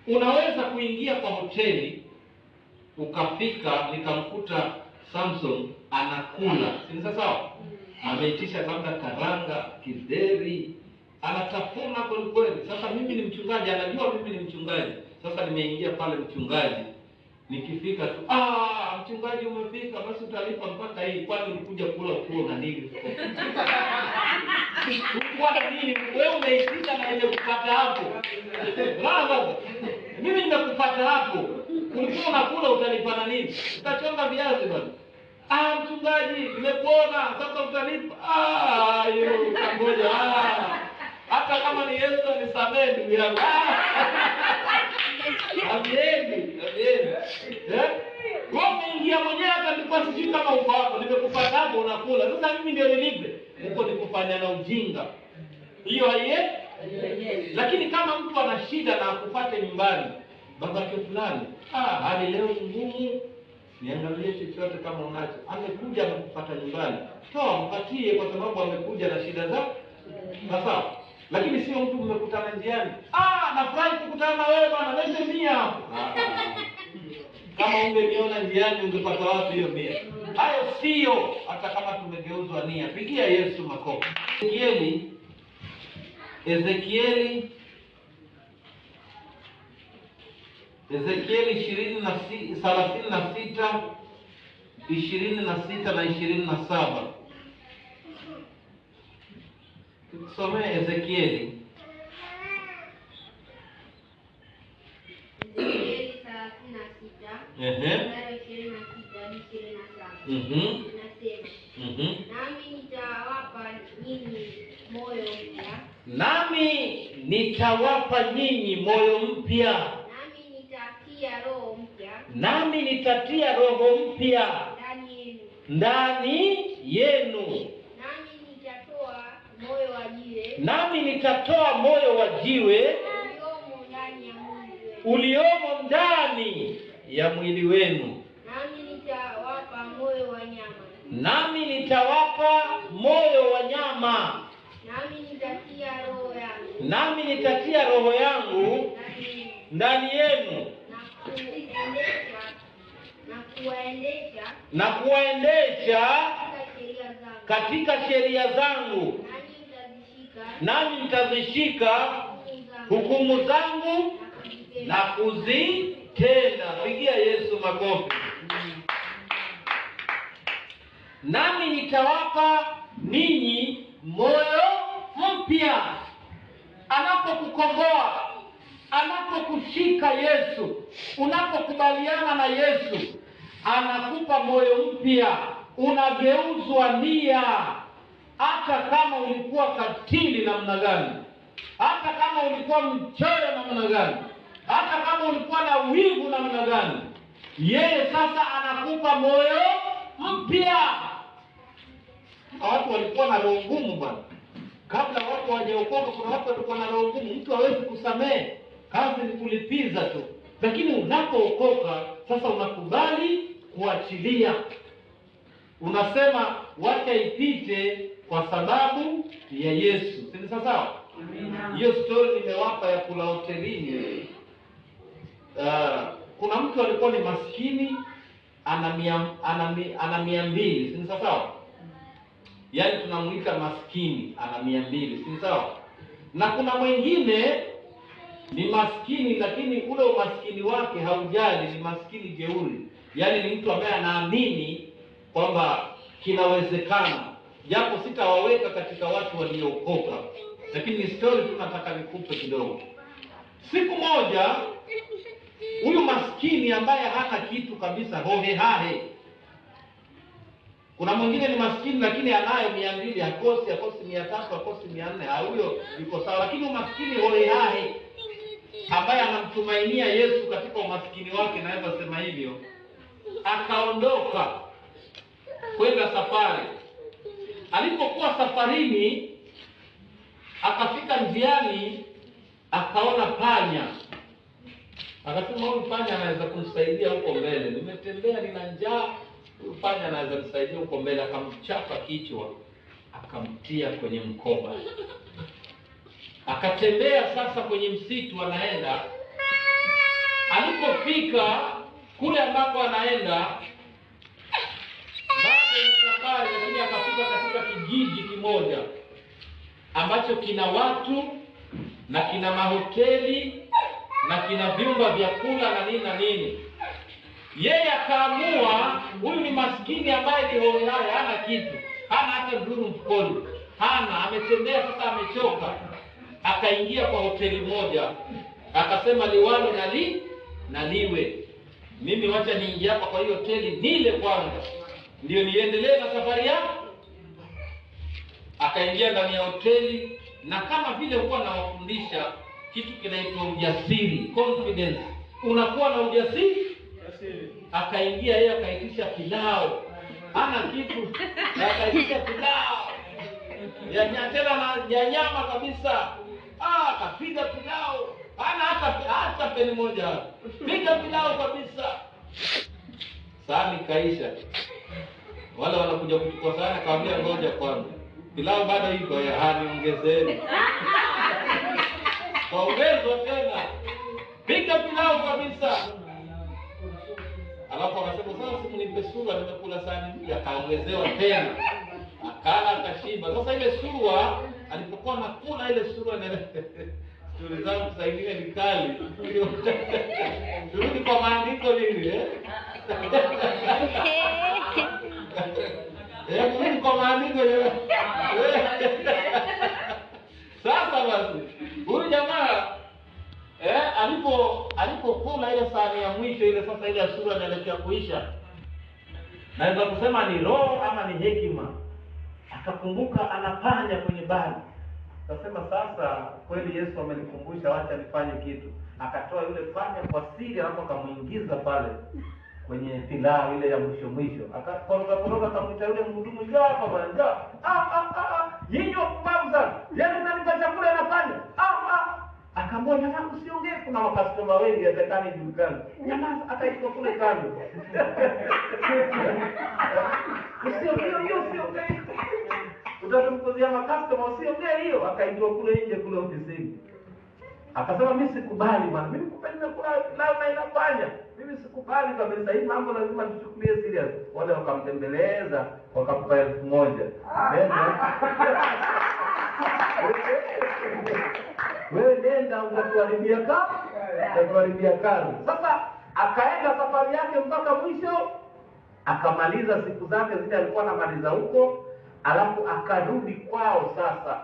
Unaweza kuingia kwa hoteli ukafika nikamkuta Samson anakula. Si sawa? Ameitisha labda karanga, kideri, anatafuna kweli kweli. Sasa mimi ni mchungaji, anajua mimi ni mchungaji. Sasa nimeingia pale mchungaji, nikifika tu, mchungaji umefika, basi utalipa mpaka hii. Kwani ulikuja kula ufuo na nini? Kwa nini wewe umeitika na ile kupata hapo? Bravo. Mimi nimekupata hapo. Ulikuwa unakula, utalipa na nini? Utachonga viazi bwana. Mchungaji nimekuona, sasa utalipa. Hiyo kangoja. Hata kama ni Yesu anisamehe ndugu yangu. Ameni. Wewe umeingia mwenyewe, hata nilikuwa sijui kama uko hapo. Nimekupata hapo unakula. Sasa mimi ndio nilipe. Huko ni kufanya na ujinga. Hiyo haiye? Lakini kama mtu ana shida na akupate nyumbani, babake fulani, hali leo ngumu, niangalie chochote kama unacho. Amekuja amekupata nyumbani, toa mpatie, kwa sababu amekuja na shida zake. Sasa lakini sio mtu mmekutana njiani, nafurahi kukutana na wewe bwana, lete 100. Kama ungeniona njiani ungepata wapi hiyo 100? Hayo sio, hata kama tumegeuzwa nia. Pigia Yesu makofi. Ezekieli 36, 26 na 27. Tusomee Ezekieli. Nami nitawapa nyinyi moyo mpya. Nami nitatia roho mpya ndani yenu. Nami nitatoa moyo wa jiwe uliomo ndani ya mwili wenu. Nami nitawapa moyo wa nyama. Nami nitatia roho yangu ndani yenu na kuwaendesha katika sheria zangu, nami mtazishika hukumu zangu na kuzitenda. Pigia Yesu makofi. Nami nitawapa ninyi moyo mpya. Anapokukomboa, anapokushika Yesu, unapokubaliana na Yesu, anakupa moyo mpya, unageuzwa nia. Hata kama ulikuwa katili namna gani, hata kama ulikuwa mchoyo namna gani, hata kama ulikuwa na wivu namna gani, yeye sasa anakupa moyo mpya. Watu walikuwa na roho ngumu bwana. Kabla watu hawajaokoka, kuna watu walikuwa na roho ngumu. Mtu hawezi kusamehe, kazi ni kulipiza tu. Lakini unapookoka sasa, unakubali kuachilia. Unasema wacha ipite kwa sababu ya Yesu. Si sawa? Amina. Hiyo story nimewapa ya kula hotelini. Kuna mtu alikuwa ni maskini, ana 200. Si sawa? Yaani tunamuita maskini, ana 200. Si sawa? Na kuna mwingine ni maskini, lakini ule umaskini wake haujali, ni maskini jeuri. Yaani ni mtu ambaye anaamini kwamba kinawezekana, japo sitawaweka katika watu waliookoka, lakini ni story tunataka nikupe kidogo. Siku moja huyu maskini ambaye hana kitu kabisa, hohehahe. Kuna mwingine ni maskini lakini anayo 200, hakosi 300, hakosi 400, huyo yuko sawa. Lakini umaskini hohehahe ambaye anamtumainia Yesu katika umaskini wake, naweza sema hivyo, akaondoka kwenda safari. Alipokuwa safarini, akafika njiani, akaona panya. Akasema huyu panya anaweza kunisaidia huko mbele. Nimetembea, nina njaa, huyu panya anaweza kunisaidia huko mbele. Akamchapa kichwa, akamtia kwenye mkoba. Akatembea sasa kwenye msitu anaenda. Alipofika kule ambako anaenda, bado ni safari, lakini akafika katika kijiji kimoja. ambacho kina watu na kina mahoteli na kina vyumba vya kula na nini na nini. Yeye akaamua, huyu ni maskini ambaye ni hohehahe, hana kitu, hana hata nduru mfukoni, hana, ametembea sasa, amechoka. Akaingia kwa hoteli moja, akasema liwalo na liwe, mimi wacha niingie hapa kwa hiyo hoteli nile kwanza ndio niendelee na safari yangu. Akaingia ndani ya hoteli, na kama vile huwa nawafundisha kitu kinaitwa ujasiri, confidence. Unakuwa na ujasiri. Akaingia yeye, akaitisha pilau, hana kitu, na akaitisha pilau ya nyama kabisa. Akapiga pilau, hana hata peni moja, piga pilau kabisa. Sahani kaisha, wale wanakuja kuchukua sahani, akamwambia ngoja kwanza, pilau bado iko, niongezeni. Kaongezwa tena, piga pilau kabisa. Alafu akasema sasa mnipe sura, nimekula sahani moja. Akaongezewa tena, akala akashiba. Sasa ile sura alipokuwa nakula ile sura, na stori zangu saa ingine ni kali. Turudi kwa maandiko nini turudi kwa maandiko. Sasa basi huyu jamaa alipokula ile sahani ya mwisho ile, sasa ile sura inaelekea kuisha, naweza kusema ni roho ama ni hekima, akakumbuka anapanya kwenye bali. Akasema sasa kweli Yesu amenikumbusha, wacha nifanye kitu. Akatoa yule panya kwa siri, alafu akamuingiza pale kwenye pilau ile ya mwisho mwisho. Akakoroga akamwita yule mhudumu, njoo hapa bwana, njoo. Yinyo kubabu sana. Yaani nanipa chakula na panya. Akamwambia jamaa usiongee, kuna makastoma wengi atakani dukani. Jamaa akaitwa kule kando. Usiongee. Utatumkuzia makastoma, usiongee hiyo. Akaitwa kule nje kule ofisini. Akasema mimi sikubali bwana. Mimi kupenda kula pilau na inafanya. Mimi sikubali kabisa, hii mambo lazima tuchukulie serious. Wale wakamtembeleza, wakampa 1000. Wewe nenda utatuharibia kazi. Sasa akaenda safari yake mpaka mwisho, akamaliza siku zake zile alikuwa anamaliza huko, alafu akarudi kwao. Sasa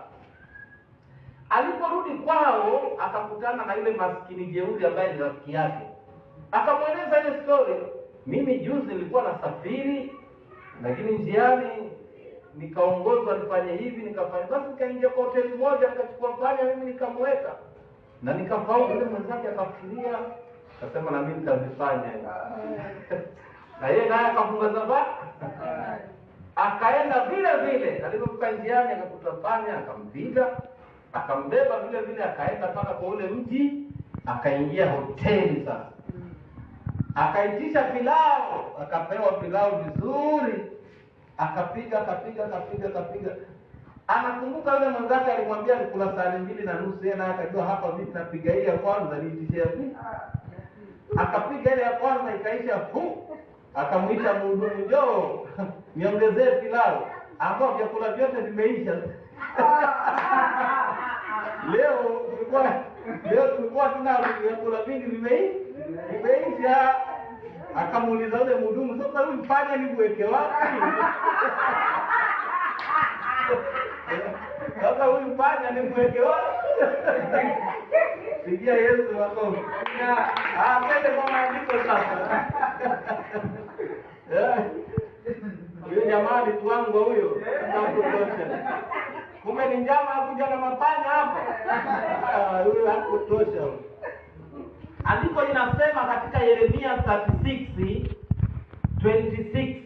aliporudi kwao, akakutana na ile maskini jeuri ambaye ni rafiki yake. Akamweleza ile story, mimi juzi nilikuwa nasafiri, lakini njiani nikaongozwa nifanye hivi, nikafanya. Basi nikaingia kwa hoteli moja, nikachukua panya mimi nikamweka, na nikafaulu. Yule mwenzake akafikiria, akasema na mimi nitavifanya. Na yeye naye akafunga safari, akaenda vile vile. Alipofika njiani akakuta panya, akampiga, akambeba vile vile, akaenda mpaka kwa ule mji, akaingia hoteli. Sasa akaitisha pilau, akapewa pilau vizuri, akapiga. Anakumbuka yule mwenzake alimwambia alikula sahani 2.5, yeye naye akajua hapa vipi napiga hii ya kwanza niitishie vipi. Akapiga ile ya kwanza ikaisha, akamuita mhudumu, njoo niongezee pilau, ambao vyakula vyote vimeisha. Leo tulikuwa tuna vyakula vingi vimeisha. Akamuuliza yule mhudumu, sasa huyu panya niweke wapi? Sasa huyu panya nimweke wapi? Sikia Yesu wako. Twende kwa maandiko sasa. Huyo jamaa ni tuangu huyo. Kumbe ni njama ya kuja na mapanya hapa. Huyo hakutosha. Andiko linasema katika Yeremia 36:26,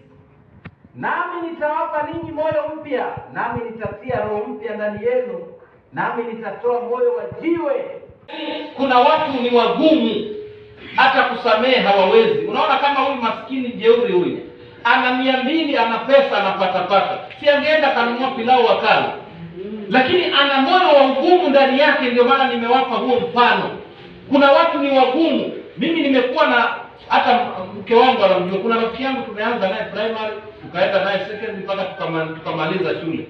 nami nitawapa ninyi moyo mpya, nami nitatia roho mpya ndani yenu, nami nitatoa moyo wa jiwe. Kuna watu ni wagumu, hata kusamehe hawawezi. Unaona kama huyu maskini jeuri huyu, ana 200, ana pesa, anapata. Si angeenda kanunua pilau wakala. Lakini ana moyo wa ugumu ndani yake, ndio maana nimewapa huo mfano. Kuna watu ni wagumu. Mimi nimekuwa na, hata mke wangu anamjua, kuna rafiki yangu tumeanza naye primary, tukaenda naye secondary mpaka tukamaliza shule.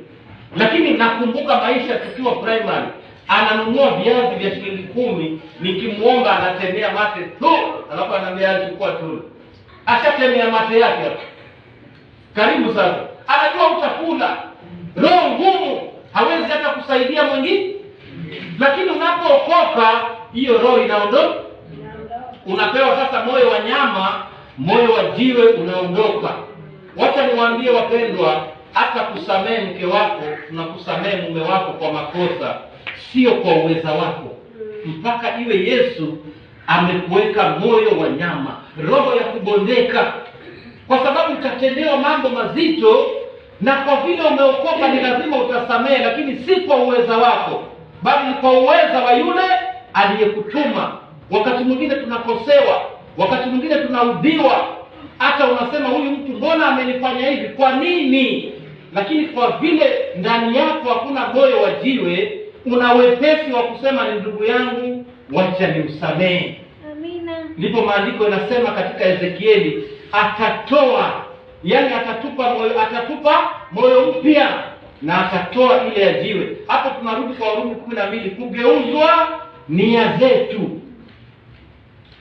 Lakini nakumbuka maisha tukiwa primary, ananunua viazi vya shilingi 10, nikimuomba anatemea mate tu, alafu ananiambia chukua tu. Ashatemea mate yake hapo. Karibu sasa. Anajua utakula. Roho ngumu, hawezi hata kusaidia mwingine. Lakini unapookoka, hiyo roho inaondoka. Unapewa sasa moyo wa nyama, moyo wa jiwe unaondoka. Wacha niwaambie wapendwa, hata kusamehe mke wako, unakusamehe mume wako kwa makosa, sio kwa uweza wako. Mpaka iwe Yesu amekuweka moyo wa nyama, roho ya kubondeka. Kwa sababu utatendewa mambo mazito, na kwa vile umeokoka ni lazima utasamehe, lakini si kwa uweza wako, bali ni kwa uweza wa yule aliyekutuma. Wakati mwingine tunakosewa, wakati mwingine tunaudhiwa, hata unasema huyu mtu mbona amenifanya hivi, kwa nini? Lakini kwa vile ndani yako hakuna moyo wa jiwe, una wepesi wa kusema ni ndugu yangu, wacha nimsamehe. Amina. Ndipo maandiko yanasema katika Ezekieli, atatoa, yani atatupa moyo mpya na atatoa ile ya jiwe. Hapo tunarudi kwa Warumi 12, kugeuzwa nia zetu.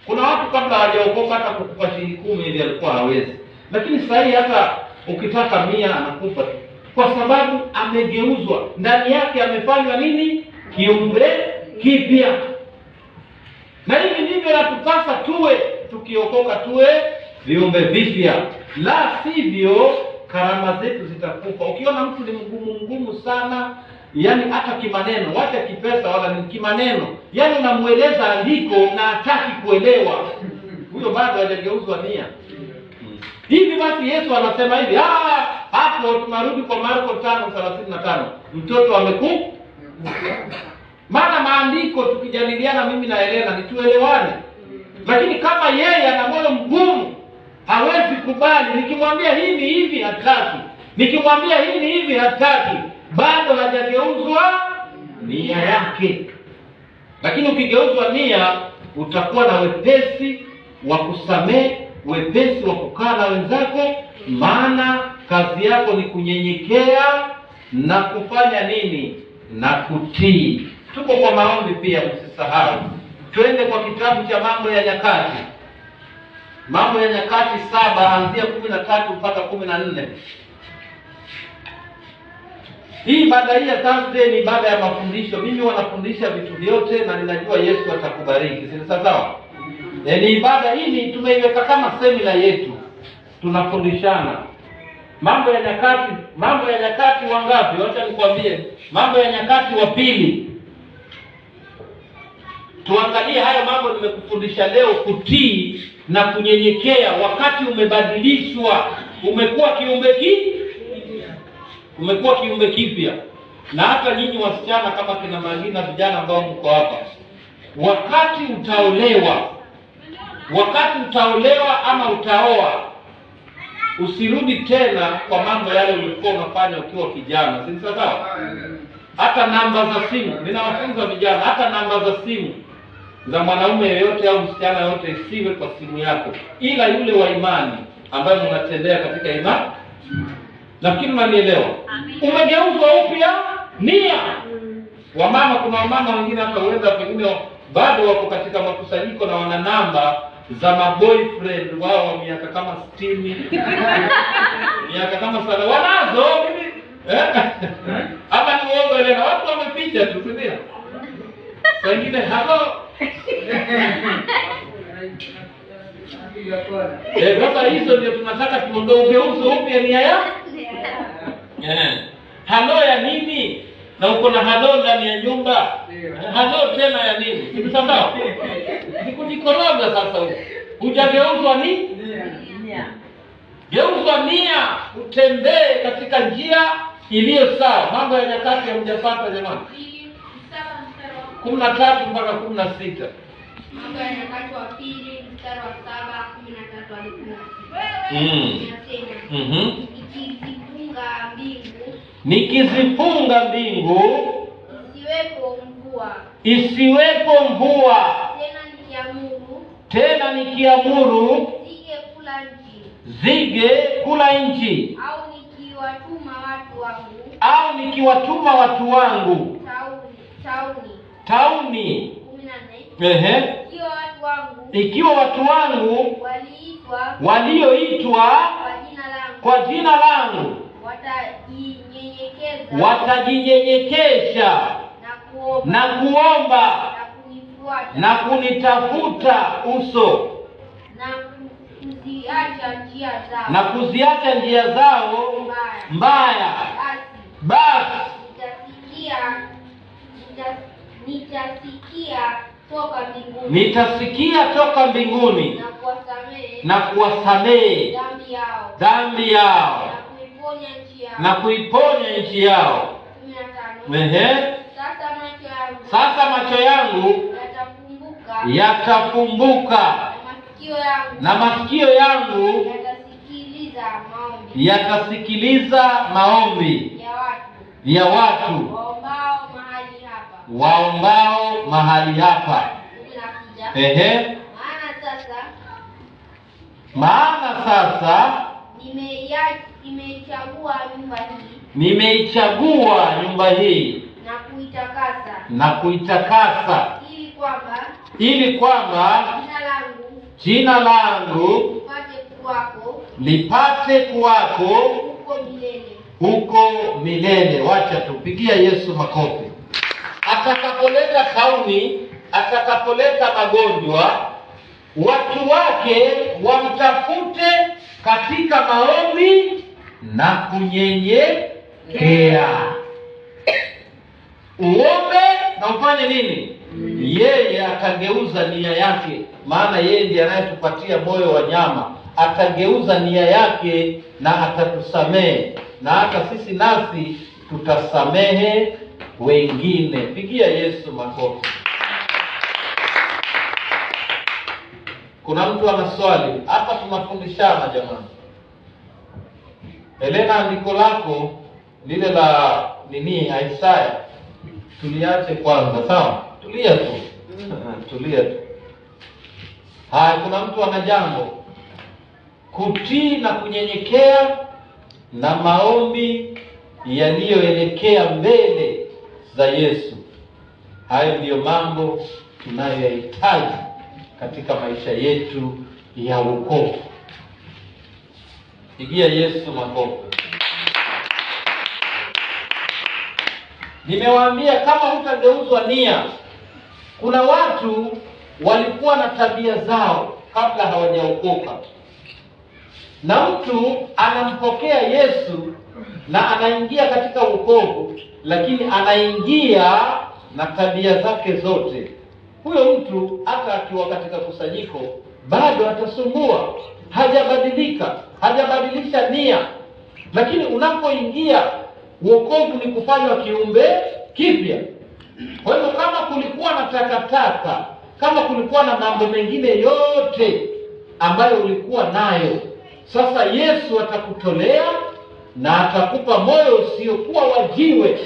Kuna watu kabla hawajaokoka hata kukupa shilingi 10 hivi alikuwa hawezi. Lakini sasa hivi hata ukitaka 100 anakupa tu. Kwa sababu amegeuzwa. Ndani yake amefanywa nini? Kiumbe kipya. Na hivi ndivyo natupasa tuwe, tukiokoka tuwe viumbe vipya. La sivyo karama zetu zitakufa. Ukiona mtu ni mgumu sana, yani hata kimaneno, wacha kipesa wala ni kimaneno, yani unamueleza andiko na hataki kuelewa, huyo bado hajageuzwa nia. Hivi basi Yesu anasema hivi, hapo tunarudi kwa Marko 5:35, mtoto amekufa. Maana maandiko tukijadiliana mimi na Helena nituelewane. Lakini kama yeye ana moyo mgumu, hawezi kubali, nikimwambia hivi hataki, nikimwambia hivi hataki, bado hajageuzwa nia yake. Lakini ukigeuzwa nia, utakuwa na wepesi wa kusamehe, wepesi wa kukaa na wenzako, maana kazi yako ni kunyenyekea na kufanya nini? Na kutii. Tuko kwa maombi pia, msisahau. Twende kwa kitabu cha Mambo ya Nyakati. Mambo ya Nyakati 7 anzia 13 mpaka 14. Hii ibada hii ya Thursday ni ibada ya mafundisho. Mimi wanafundisha vitu vyote na ninajua Yesu atakubariki. Si sawa? Ni ibada hii tumeiweka kama semina yetu. Tunafundishana. Mambo ya Nyakati wangapi? Wacha nikwambie. Mambo ya Nyakati wa 2. Tuangalie hayo mambo nimekufundisha leo, kutii na kunyenyekea wakati umebadilishwa, umekuwa kiumbe kipya. Na hata nyinyi wasichana kama kina Magina, vijana ambao mko hapa, wakati utaolewa ama utaoa, usirudi tena kwa mambo yale ulikuwa unafanya ukiwa kijana. Si sawa? Hata namba za simu, ninawafunza vijana, hata namba za simu za mwanaume yeyote au msichana yote isiwe kwa simu yako, ila yule wa imani ambaye mnatendea katika imani. Nafikiri mnanielewa. Umegeuzwa upya nia. Wamama, kuna wamama wengine hata huenda pengine bado wako katika makusanyiko na wana namba za maboyfriend wao wa miaka kama 60, miaka kama sana wanazo. Hapa ni uongo ile, na watu wameficha tu, sivyo? Wengine halo. Sasa hizo ndio tunataka tuondoe, ugeuze upya nia yako. Halo ya nini? Na uko na halo ndani ya nyumba. Halo tena ya nini? Ni sawa? Nikikoroga sasa huko. Hujageuzwa nini? Nia. Geuzwa nia, utembee katika njia iliyo sawa. Mambo ya Nyakati hamjapata jamani? 13 mpaka 16. Mambo ya Nyakati wa 2 mstari wa 7, 13 hadi 16. Nikizifunga mbingu isiwepo mvua, tena nikiamuru zige kula nchi, au nikiwatuma au nikiwatuma watu wangu tauni. 14. Ikiwa watu wangu walioitwa kwa jina langu watajinyenyekesha na kuomba na kunitafuta uso na kuziacha njia zao mbaya, basi nitasikia toka mbinguni na kuwasamehe dhambi yao na kuiponya nchi yao. 15. Sasa macho yangu yatafumbuka na masikio yangu yatasikiliza maombi ya watu waombao mahali hapa. Maana sasa nimeichagua nyumba hii na kuitakasa ili kwamba jina langu lipate kuwako huko milele. Wacha tupigia Yesu makofi. Atakapoleta tauni, atakapoleta magonjwa, watu wake wamtafute katika maombi na kunyenyekea. Uombe na ufanye nini? Yeye atageuza nia yake, maana yeye ndiye anayetupatia moyo wa nyama. Atageuza nia yake na atatusamehe, na hata sisi nasi tutasamehe wengine. Pigia Yesu makofi. Kuna mtu ana swali? Hapa tunafundishana jamani. Elena, andiko lako lile la Isaya tuliache kwanza, sawa? Tulia tu. Tulia tu. Haya, kuna mtu ana jambo. Kutii na kunyenyekea na maombi yaliyoelekea mbele za Yesu. Hayo ndiyo mambo tunayohitaji katika maisha yetu ya wokovu. Pigia Yesu makofi. Nimewaambia kama hutageuzwa nia, kuna watu walikuwa na tabia zao kabla hawajaokoka. Na mtu anampokea Yesu na anaingia katika wokovu, lakini anaingia na tabia zake zote. Huyo mtu hata akiwa katika kusanyiko bado atasumbua, hajabadilika, hajabadilisha nia. Lakini unapoingia, wokovu ni kufanywa kiumbe kipya. Kwa hivyo kama kulikuwa na takataka, kama kulikuwa na mambo mengine yote ambayo ulikuwa nayo, sasa Yesu atakutolea na atakupa moyo usiokuwa wa jiwe,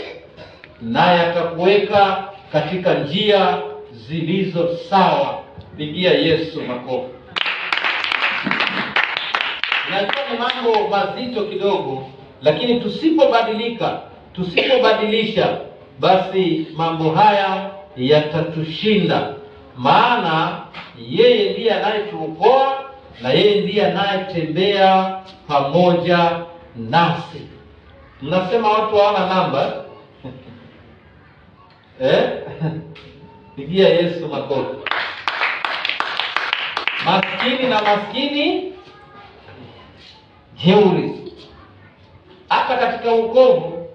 naye atakuweka katika njia zilizo sawa. Pigia Yesu makofi. Najua ni mambo mazito kidogo, lakini tusipobadilika, tusipobadilisha, basi mambo haya yatatushinda. Maana yeye ndiye anayetuokoa na yeye ndiye anayetembea pamoja nasi. Mnasema watu hawana namba? Pigia Yesu makofi. Maskini na maskini jeuri. Hata katika wokovu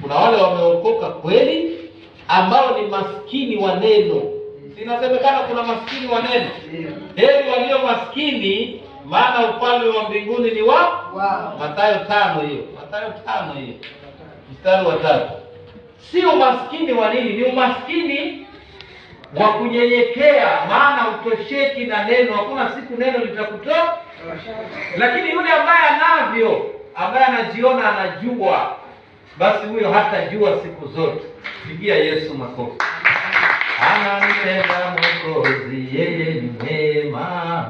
kuna wale wameokoka kweli ambao ni maskini wa neno. Sinasemekana kuna maskini wa neno. Heri walio maskini, maana ufalme wa mbinguni ni wao. Mathayo 5 hiyo. Mathayo 5 hiyo. Mstari wa 3. Si umaskini wa nini? Ni umaskini wa kunyenyekea, maana utosheki na neno. Hakuna siku neno litakutoa. Lakini yule ambaye anavyo, ambaye anajiona anajua, basi huyo hatajua siku zote. Pigia Yesu makofi. Ananipenda Mwokozi, yeye ni mwema.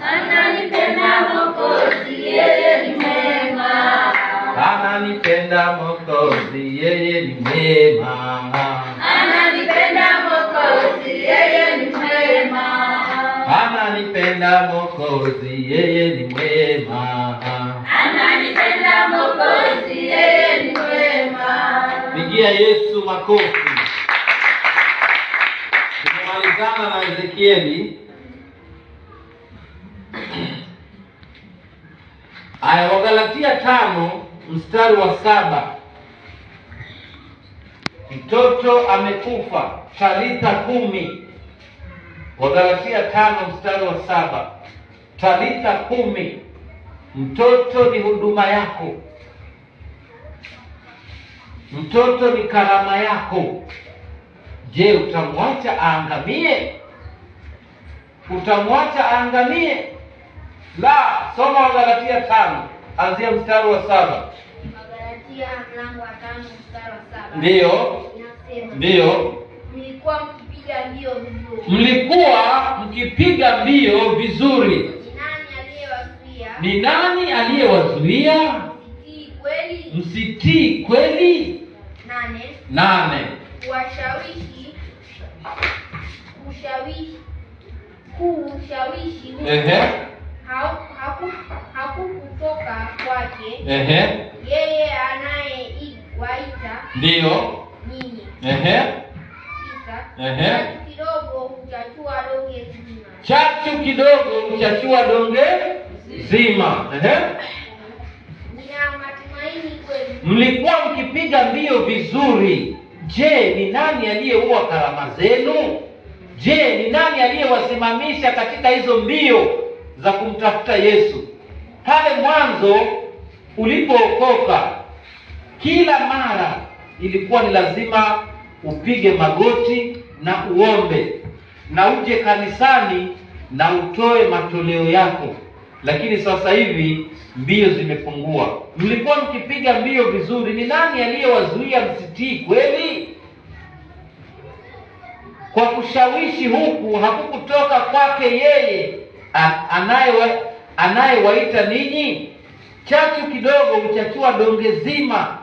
Ananipenda Mwokozi, yeye ni mwema. Ananipenda Ananipenda Mwokozi, yeye ni mwema. Ananipenda Mwokozi, yeye ni mwema. Ananipenda Mwokozi, yeye ni mwema. Ananipenda Mwokozi, yeye ni mwema. Pigia Yesu makofi. Tumemalizana na Ezekieli. Aya, Wagalatia 5 mstari wa 7. Mtoto amekufa, talitha 10. Wagalatia 5 mstari wa 7. Talitha 10. Mtoto ni huduma yako. Mtoto ni karama yako. Je, utamwacha aangamie? Utamwacha aangamie? La, soma Wagalatia 5 anzia mstari wa 7. Wagalatia mlango wa 5 mstari wa 7. Ndiyo. Inasema, Ndiyo. mlikuwa mkipiga mbio vizuri. Mlikuwa mkipiga mbio vizuri. Ni nani aliyewazuia? Ni nani aliyewazuia? Msitii kweli? Msitii kweli? 8. Ushawishi hakukutoka kwake. Yeye anayewaita Ndiyo. nyinyi. 9. Chachu kidogo huchachua donge zima. Chachu kidogo huchachua donge zima. Nina matumaini kwenu. Mlikuwa mkipiga mbio vizuri. Je, ni nani aliyeua karama zenu? Je, ni nani aliyewasimamisha katika hizo mbio za kumtafuta Yesu? Pale mwanzo ulipookoka, kila mara ilikuwa ni lazima upige magoti na uombe na uje kanisani na utoe matoleo yako. Lakini sasa hivi mbio zimepungua. Mlikuwa mkipiga mbio vizuri. Ni nani aliyewazuia msitii kweli? Kwa kushawishi huku hakukutoka kwake yeye anayewaita ninyi. Chachu kidogo huchachua donge zima.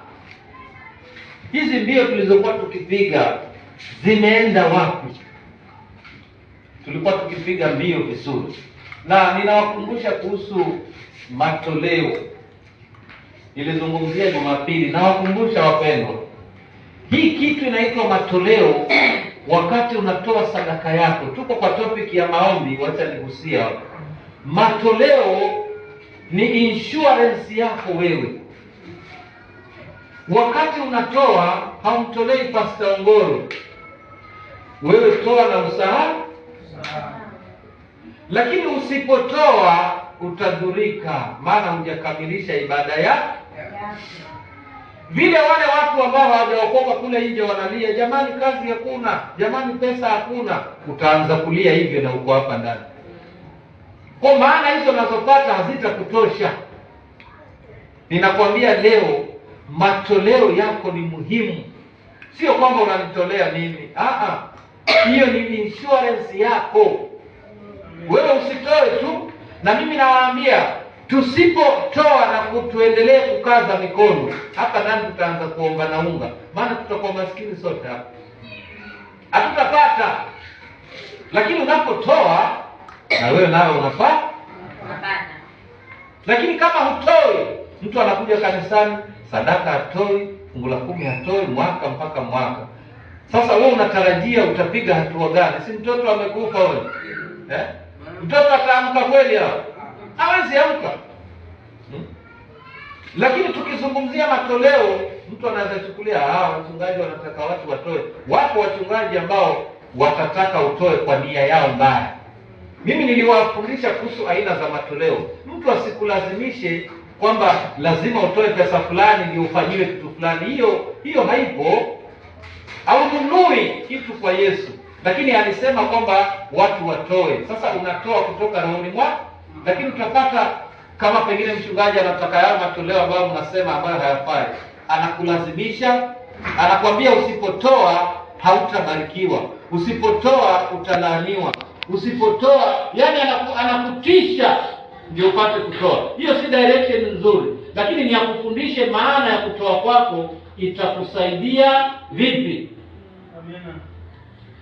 Hizi mbio tulizokuwa tukipiga zimeenda wapi? Tulikuwa tukipiga mbio vizuri. Na ninawakumbusha kuhusu matoleo. Nilizungumzia Jumapili. Nawakumbusha wapendwa, hii kitu inaitwa matoleo. Wakati unatoa sadaka yako, tuko kwa topic ya maombi, wacha nigusia. Matoleo ni insurance yako wewe. Wakati unatoa, haumtolei Pastor Ongoro. Wewe toa na usahau. Lakini usipotoa utadhurika, maana hujakamilisha ibada ya vile. Wale watu ambao hawajaokoka kule nje wanalia, jamani kazi hakuna, jamani pesa hakuna. Utaanza kulia hivyo na uko hapa ndani, kwa maana hizo unazopata hazitakutosha. Ninakwambia leo, matoleo yako ni muhimu. Sio kwamba unanitolea mimi, hiyo ni insurance yako. Wewe usitoe tu. Na mimi nawaambia, tusipotoa na kutuendelee kukaza mikono, hapa ndani tutaanza kuomba na unga, maana tutakuwa maskini sote hapa, hatutapata. Lakini unapotoa, na wewe nawe unapata. Lakini kama hutoi, mtu anakuja kanisani, sadaka hatoi, fungu la 10 hatoi, mwaka mpaka mwaka. Sasa wewe unatarajia utapiga hatua gani? Si mtoto amekufa wewe? Mtoto ataamka kweli hapo? Hawezi amka. Lakini tukizungumzia matoleo, mtu anaweza chukulia wachungaji wanataka watu watoe. Wapo wachungaji ambao watataka utoe kwa nia yao mbaya. Mimi niliwafundisha kuhusu aina za matoleo. Mtu asikulazimishe kwamba lazima utoe pesa fulani ndio ufanyiwe kitu fulani. Hiyo haipo. Haununui kitu kwa Yesu. Lakini alisema kwamba watu watoe. Sasa unatoa kutoka rohoni mwako, lakini utapata kama pengine mchungaji anataka yale matoleo ambayo mnasema ambayo hayafai. Anakulazimisha, anakwambia usipotoa hautabarikiwa. Usipotoa utalaaniwa. Usipotoa, yani anakutisha ndio upate kutoa. Hiyo si direction nzuri. lakini ni yakufundishe maana ya kutoa kwako itakusaidia vipi. Amina.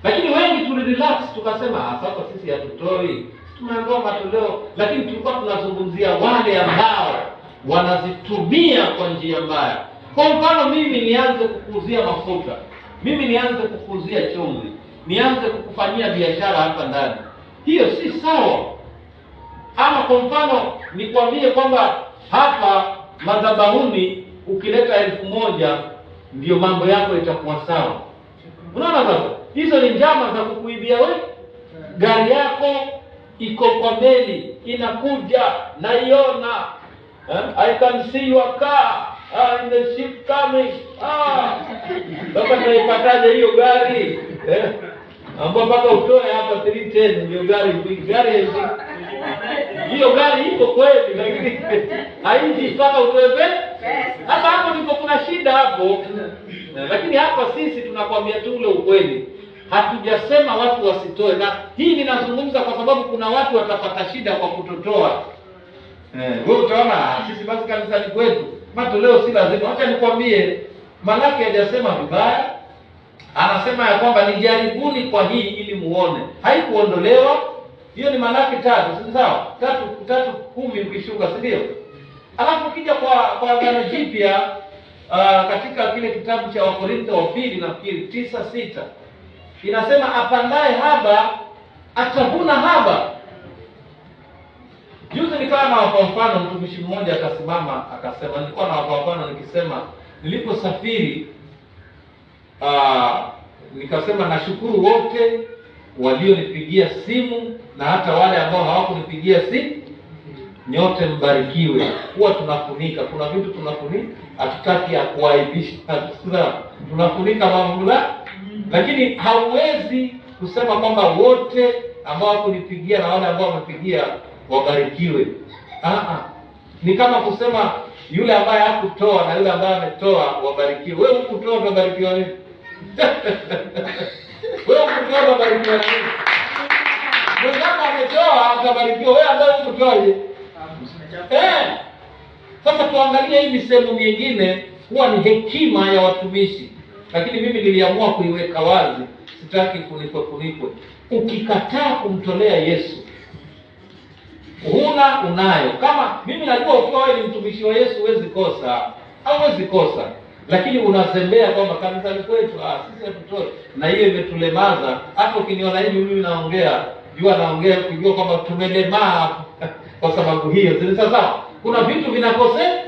Lakini wengi tulirelax tukasema sasa sisi hatutoi, tumeambiwa matoleo, lakini tulikuwa tunazungumzia wale ambao wanazitumia kwa njia mbaya. Kwa mfano, mimi nianze kukuzia mafuta, mimi nianze kukuzia chumvi, nianze kukufanyia biashara hapa ndani, hiyo si sawa. Ama kwa mfano nikwambie kwamba hapa madhabahuni ukileta 1000 ndio mambo yako itakuwa sawa. Unaona sasa? Hizo ni njama za kukuibia wewe. Gari yako iko kwa meli, inakuja, naiona. I can see your car in the ship coming. Sasa tunaipataje hiyo gari? Ambapo mpaka utoe hapa 310 ndio gari hiyo gari iko kweli, lakini haiji mpaka utoe pesa. Hapa hapo ndipo kuna shida hapo. Lakini hapa sisi tunakwambia tu ule ukweli. Hatujasema watu wasitoe, na hii ninazungumza kwa sababu kuna watu watapata shida kwa kutotoa. Wewe utaona sisi basi kanisani kwetu matoleo si lazima. Acha nikwambie, Malaki hajasema vibaya. Anasema ya kwamba nijaribuni kwa hii ili muone. Haikuondolewa. Hiyo ni Malaki 3, si sawa? 3:10 ukishuka, si ndio? Alafu ukija kwa Agano Jipya katika kile kitabu cha Wakorintho wa pili nafikiri 9:6 inasema apandaye haba atavuna haba. Juzi nikawa na kwa mfano, mtumishi mmoja akasimama akasema, nilikuwa na kwa mfano nikisema niliposafiri nikasema nashukuru wote walionipigia simu na hata wale ambao hawakunipigia simu, nyote mbarikiwe. Huwa tunafunika, kuna vitu tunafunika, hatutaki ya kuaibisha, tunafunika mambo, lakini hauwezi kusema kwamba wote ambao hawakunipigia na wale ambao wamepigia wabarikiwe. Ni kama kusema yule ambaye hakutoa na yule ambaye ametoa wabarikiwe. Wewe hukutoa unabarikiwa nini? Wewe hukutoa unabarikiwa nini? Mwenzako ametoa atabarikiwa, wewe ambaye hukutoaje? Sasa tuangalie hii misemo mingine huwa ni hekima ya watumishi, lakini mimi niliamua kuiweka wazi, sitaki kunikwe. Ukikataa kumtolea Yesu, unayo. Kama mimi najua ukiwa wewe ni mtumishi wa Yesu huwezi kosa, lakini unazembea kwamba kanisani kwetu sisi hatutoi, na hiyo imetulemaza. Hata ukiniona hivi mimi naongea kujua kwamba tumelemaa kwa sababu hiyo. Sasa kuna vitu vinakosea,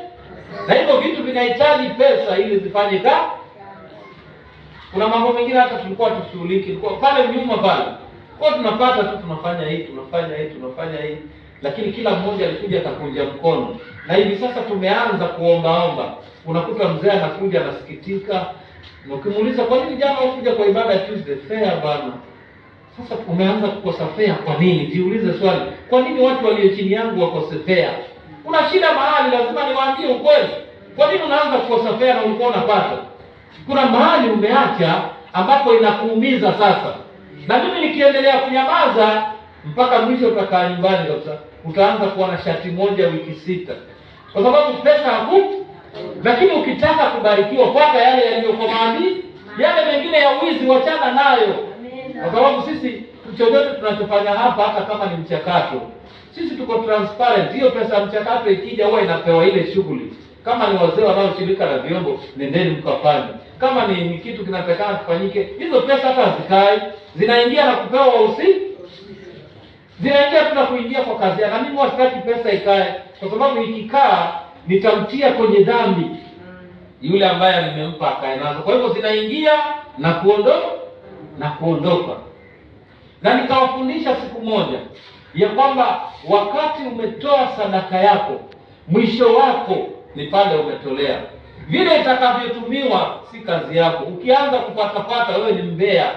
na hivyo vitu vinahitaji pesa ili zifanye kazi. Kuna mambo mengine hata tulikuwa tushughuliki, tulikuwa pale nyuma pale, kwa tunapata tu tunafanya hii, lakini kila mmoja alikuja akakunja mkono. Na hivi sasa tumeanza kuomba. Unakuta mzee anakuja anasikitika, na ukimuuliza kwa nini jana hukuja kwa ibada ya Tuesday fair bana? Sasa umeanza kukosa fair kwa nini? Jiulize swali, kwa nini watu walio chini yangu wakose fair? Kuna shida mahali, lazima niwaambie ukweli. Kwa nini unaanza kukosa fair na ulikuwa unapata? Kuna mahali umeacha ambapo inakuumiza sasa. Na mimi nikiendelea kunyamaza mpaka mwisho utakaa nyumbani kabisa. Utaanza kuwa na shati moja wiki 6. Kwa sababu pesa hakupo. Lakini ukitaka kubarikiwa, fuata yale yaliyokomandi, yale mengine ya wizi wachana nayo. Kwa sababu sisi chochote tunachofanya hapa, hata kama ni mchakato, sisi tuko transparent. Hiyo pesa ya mchakato ikija huwa inapewa ile shughuli. Kama ni wazee wanaoshirika na vyombo, nendeni mkafanye. Kama ni kitu kinatakana kufanyike, hizo pesa hata hazikai, zinaingia na kupewa wahusika. Zinaingia tu na kuingia kwa kazi. Na mimi wasitaki pesa ikae, kwa sababu ikikaa nitamtia kwenye dhambi yule ambaye nimempa akae nazo. Kwa hivyo zinaingia na kuondoka. Na nikawafundisha siku moja ya kwamba wakati umetoa sadaka yako, mwisho wako ni pale umetolea. Vile itakavyotumiwa si kazi yako. Ukianza kupata wewe ni mbea,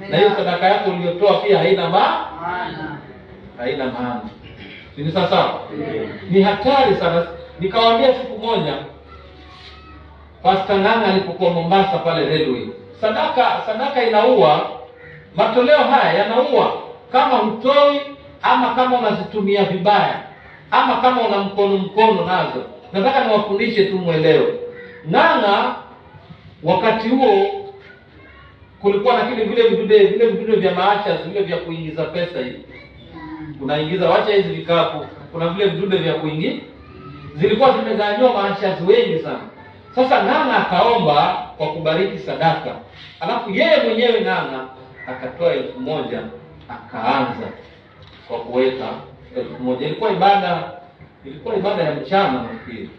na hiyo sadaka yako uliyotoa pia haina maana. Ni sasa ni hatari sana. Nikawaambia siku moja Pastor Ng'ang'a alipokuwa Mombasa pale railway, sadaka inaua, matoleo haya yanaua kama hutoi, ama kama unazitumia vibaya, ama kama una mkono nazo. nataka niwafundishe tu muelewe. Ng'ang'a wakati huo kulikuwa na vile vidude vya maasha, vile vya kuingiza pesa hivi. Unaingiza, wacha hizi vikapu, kuna vile vidude vya kuingiza. Zilikuwa zimeganywa maasha wengi sana. Sasa Ng'ang'a akaomba kwa kubariki sadaka. Alafu yeye mwenyewe Ng'ang'a akatoa 1,000 akaanza kwa kuweka 1,000. Ilikuwa ibada ya mchana nafikiri.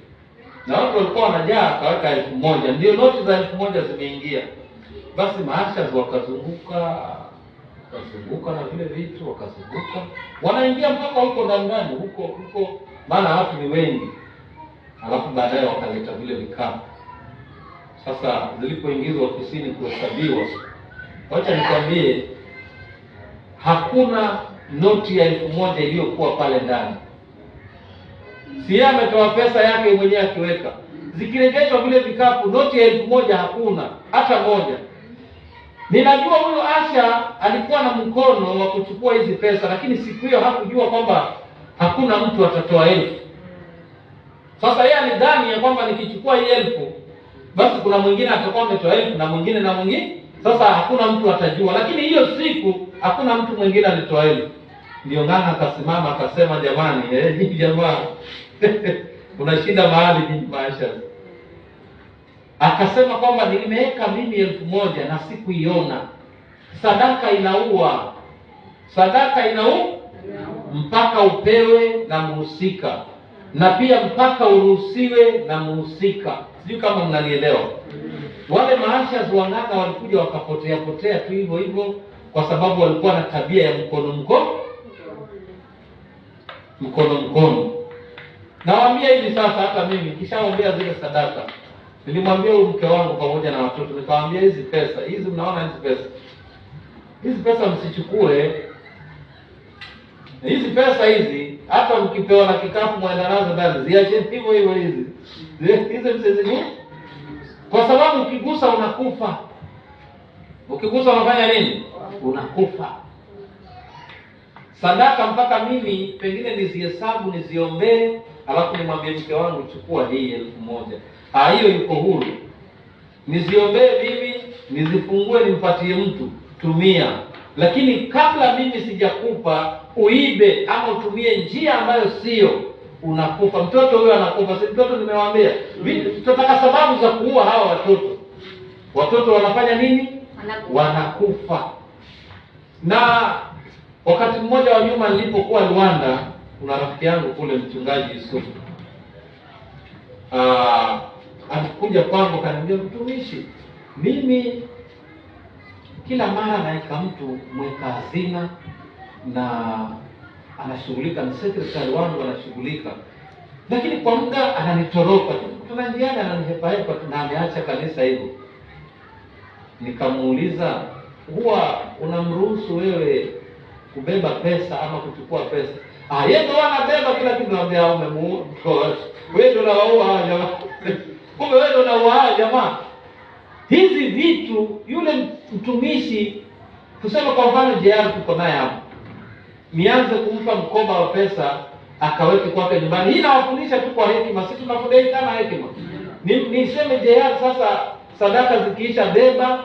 Na watu walikuwa wanajaa, akaweka 1,000. Ndio noti za 1,000 zimeingia. Basi maasha wakazunguka na vile vitu wakazunguka. Wanaingia mpaka huko ndani huko maana watu ni wengi. Alafu baadaye wakaleta vile vikapu. Sasa zilipoingizwa ofisini kuhesabiwa, wacha nikwambie, hakuna noti ya 1,000 iliyokuwa pale ndani. Si ametoa pesa yake mwenyewe akiweka. Zikirejeshwa vile vikapu, noti ya 1,000 hakuna hata moja. Ninajua huyo Asha alikuwa na mkono wa kuchukua hizi pesa, lakini siku hiyo hakujua kwamba hakuna mtu atatoa 1,000. Sasa yeye alidhani ya kwamba nikichukua hii 1,000 basi kuna mwingine atakuwa ametoa 1,000 na mwingine. Sasa hakuna mtu atajua, lakini hiyo siku hakuna mtu mwingine alitoa 1,000. Ndio Ng'ang'a akasimama akasema, jamani, jamaa kuna shida mahali ni maisha. Akasema kwamba nimeweka mimi 1,000 na sikuiona. Sadaka inaua mpaka upewe na mhusika, na pia mpaka uruhusiwe na mhusika. Sijui kama mnanielewa. Wale maasha wa Ng'ang'a walikuja wakapotea tu hivyo kwa sababu walikuwa na tabia ya mkono. Nawaambia hivi sasa, hata mimi kishaombea zile sadaka. Nilimwambia huyu mke wangu pamoja na watoto, nikawaambia hizi mnaona hizi pesa msichukue. Hizi pesa hata mkipewa na kikapu mwenda nazo ndani, ziache hivyo hizi msizini, kwa sababu ukigusa unakufa. Ukigusa unafanya nini? Unakufa. Sadaka mpaka mimi pengine nizihesabu, niziombee, alafu nimwambie mke wangu chukua hii 1,000. Hiyo yuko huru. Niziombee mimi, nizifungue nimpatie mtu, tumia. Lakini kabla mimi sijakupa uibe ama utumie njia ambayo sio, unakufa. Mtoto huyo anakufa. Si mtoto nimewaambia. Tunataka sababu za kuua hawa watoto. Watoto wanafanya nini? Wanakufa. Na wakati mmoja wa nyuma nilipokuwa Rwanda, kuna rafiki yangu kule, mchungaji Yusuf. Alikuja kwangu akaniambia, mtumishi, mimi kila mara naika mtu mweka hazina na anashughulika, ni secretary wangu anashughulika, lakini kwa muda ananitoroka tu. Tunajiana ananihepa na ameacha kanisa hilo. Nikamuuliza, huwa unamruhusu wewe kubeba pesa ama kuchukua pesa? Yeye ndo anabeba kila kitu. Naambia umemuua. Wewe ndo unaua jamaa. Kumbe wewe ndo unaua jamaa. Hizi vitu yule mtumishi, tuseme kwa mfano JR tuko naye hapo. Nianze kumpa mkoba wa pesa akaweke kwake nyumbani. Hii nawafundisha tu kwa hekima, si tunafundisha sana hekima. Niseme JR sasa, sadaka zikiisha beba,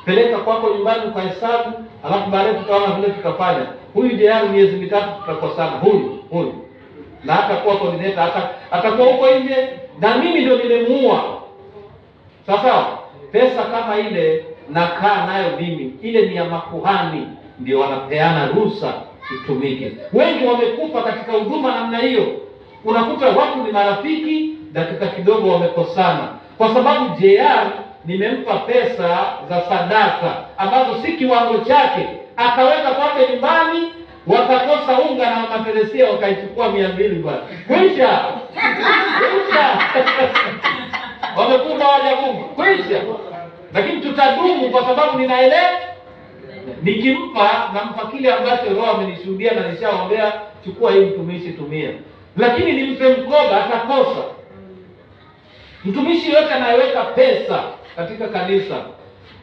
peleka kwako nyumbani kwa hesabu, alafu baadaye tutaona vile tutafanya. Huyu JR miezi 3 tutakosana. Huyu. Na hatakuwa coordinator, atakuwa huko nje na mimi ndio nimemuua. Sasa pesa kama ile nakaa nayo mimi, ile ni ya makuhani, ndio wanapeana ruhusa itumike. Wengi wamekufa katika huduma namna hiyo. Unakuta watu ni marafiki, dakika kidogo wamekosana kwa sababu JR nimempa pesa za sadaka ambazo si kiwango chake, akaweka kwake nyumbani, wakakosa unga na materesia wakaichukua 200 bwana. Kwisha. Wamekufa kwisha. Lakini tutadumu kwa sababu ninaelewa, nikimpa nampa kile ambacho Roho amenishuhudia na nishaombea, chukua hii mtumishi, tumia. Lakini nimpe mkoba atakosa. Mtumishi yote anayeweka pesa katika kanisa,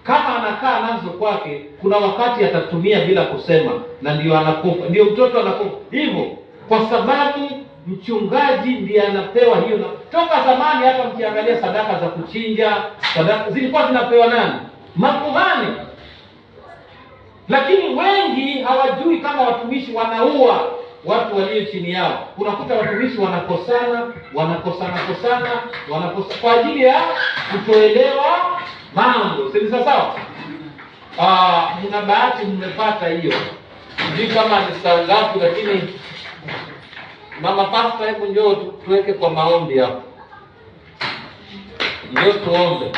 kama anakaa nazo kwake, kuna wakati atatumia bila kusema, na ndio anakufa. Ndio mtoto anakufa hivyo, kwa sababu mchungaji ndiye anapewa hiyo. Toka zamani hata mkiangalia sadaka za kuchinja, sadaka zilikuwa zinapewa nani? Makuhani. Lakini wengi hawajui kama watumishi wanaua watu walio chini yao. Unakuta watumishi wanakosana kwa ajili ya kutoelewa mambo. Si sawa? Mna bahati mmepata hiyo. Sijui kama ni saa ngapi, lakini mama pastor, hebu njoo tuweke kwa maombi hapo. Njoo tuombe.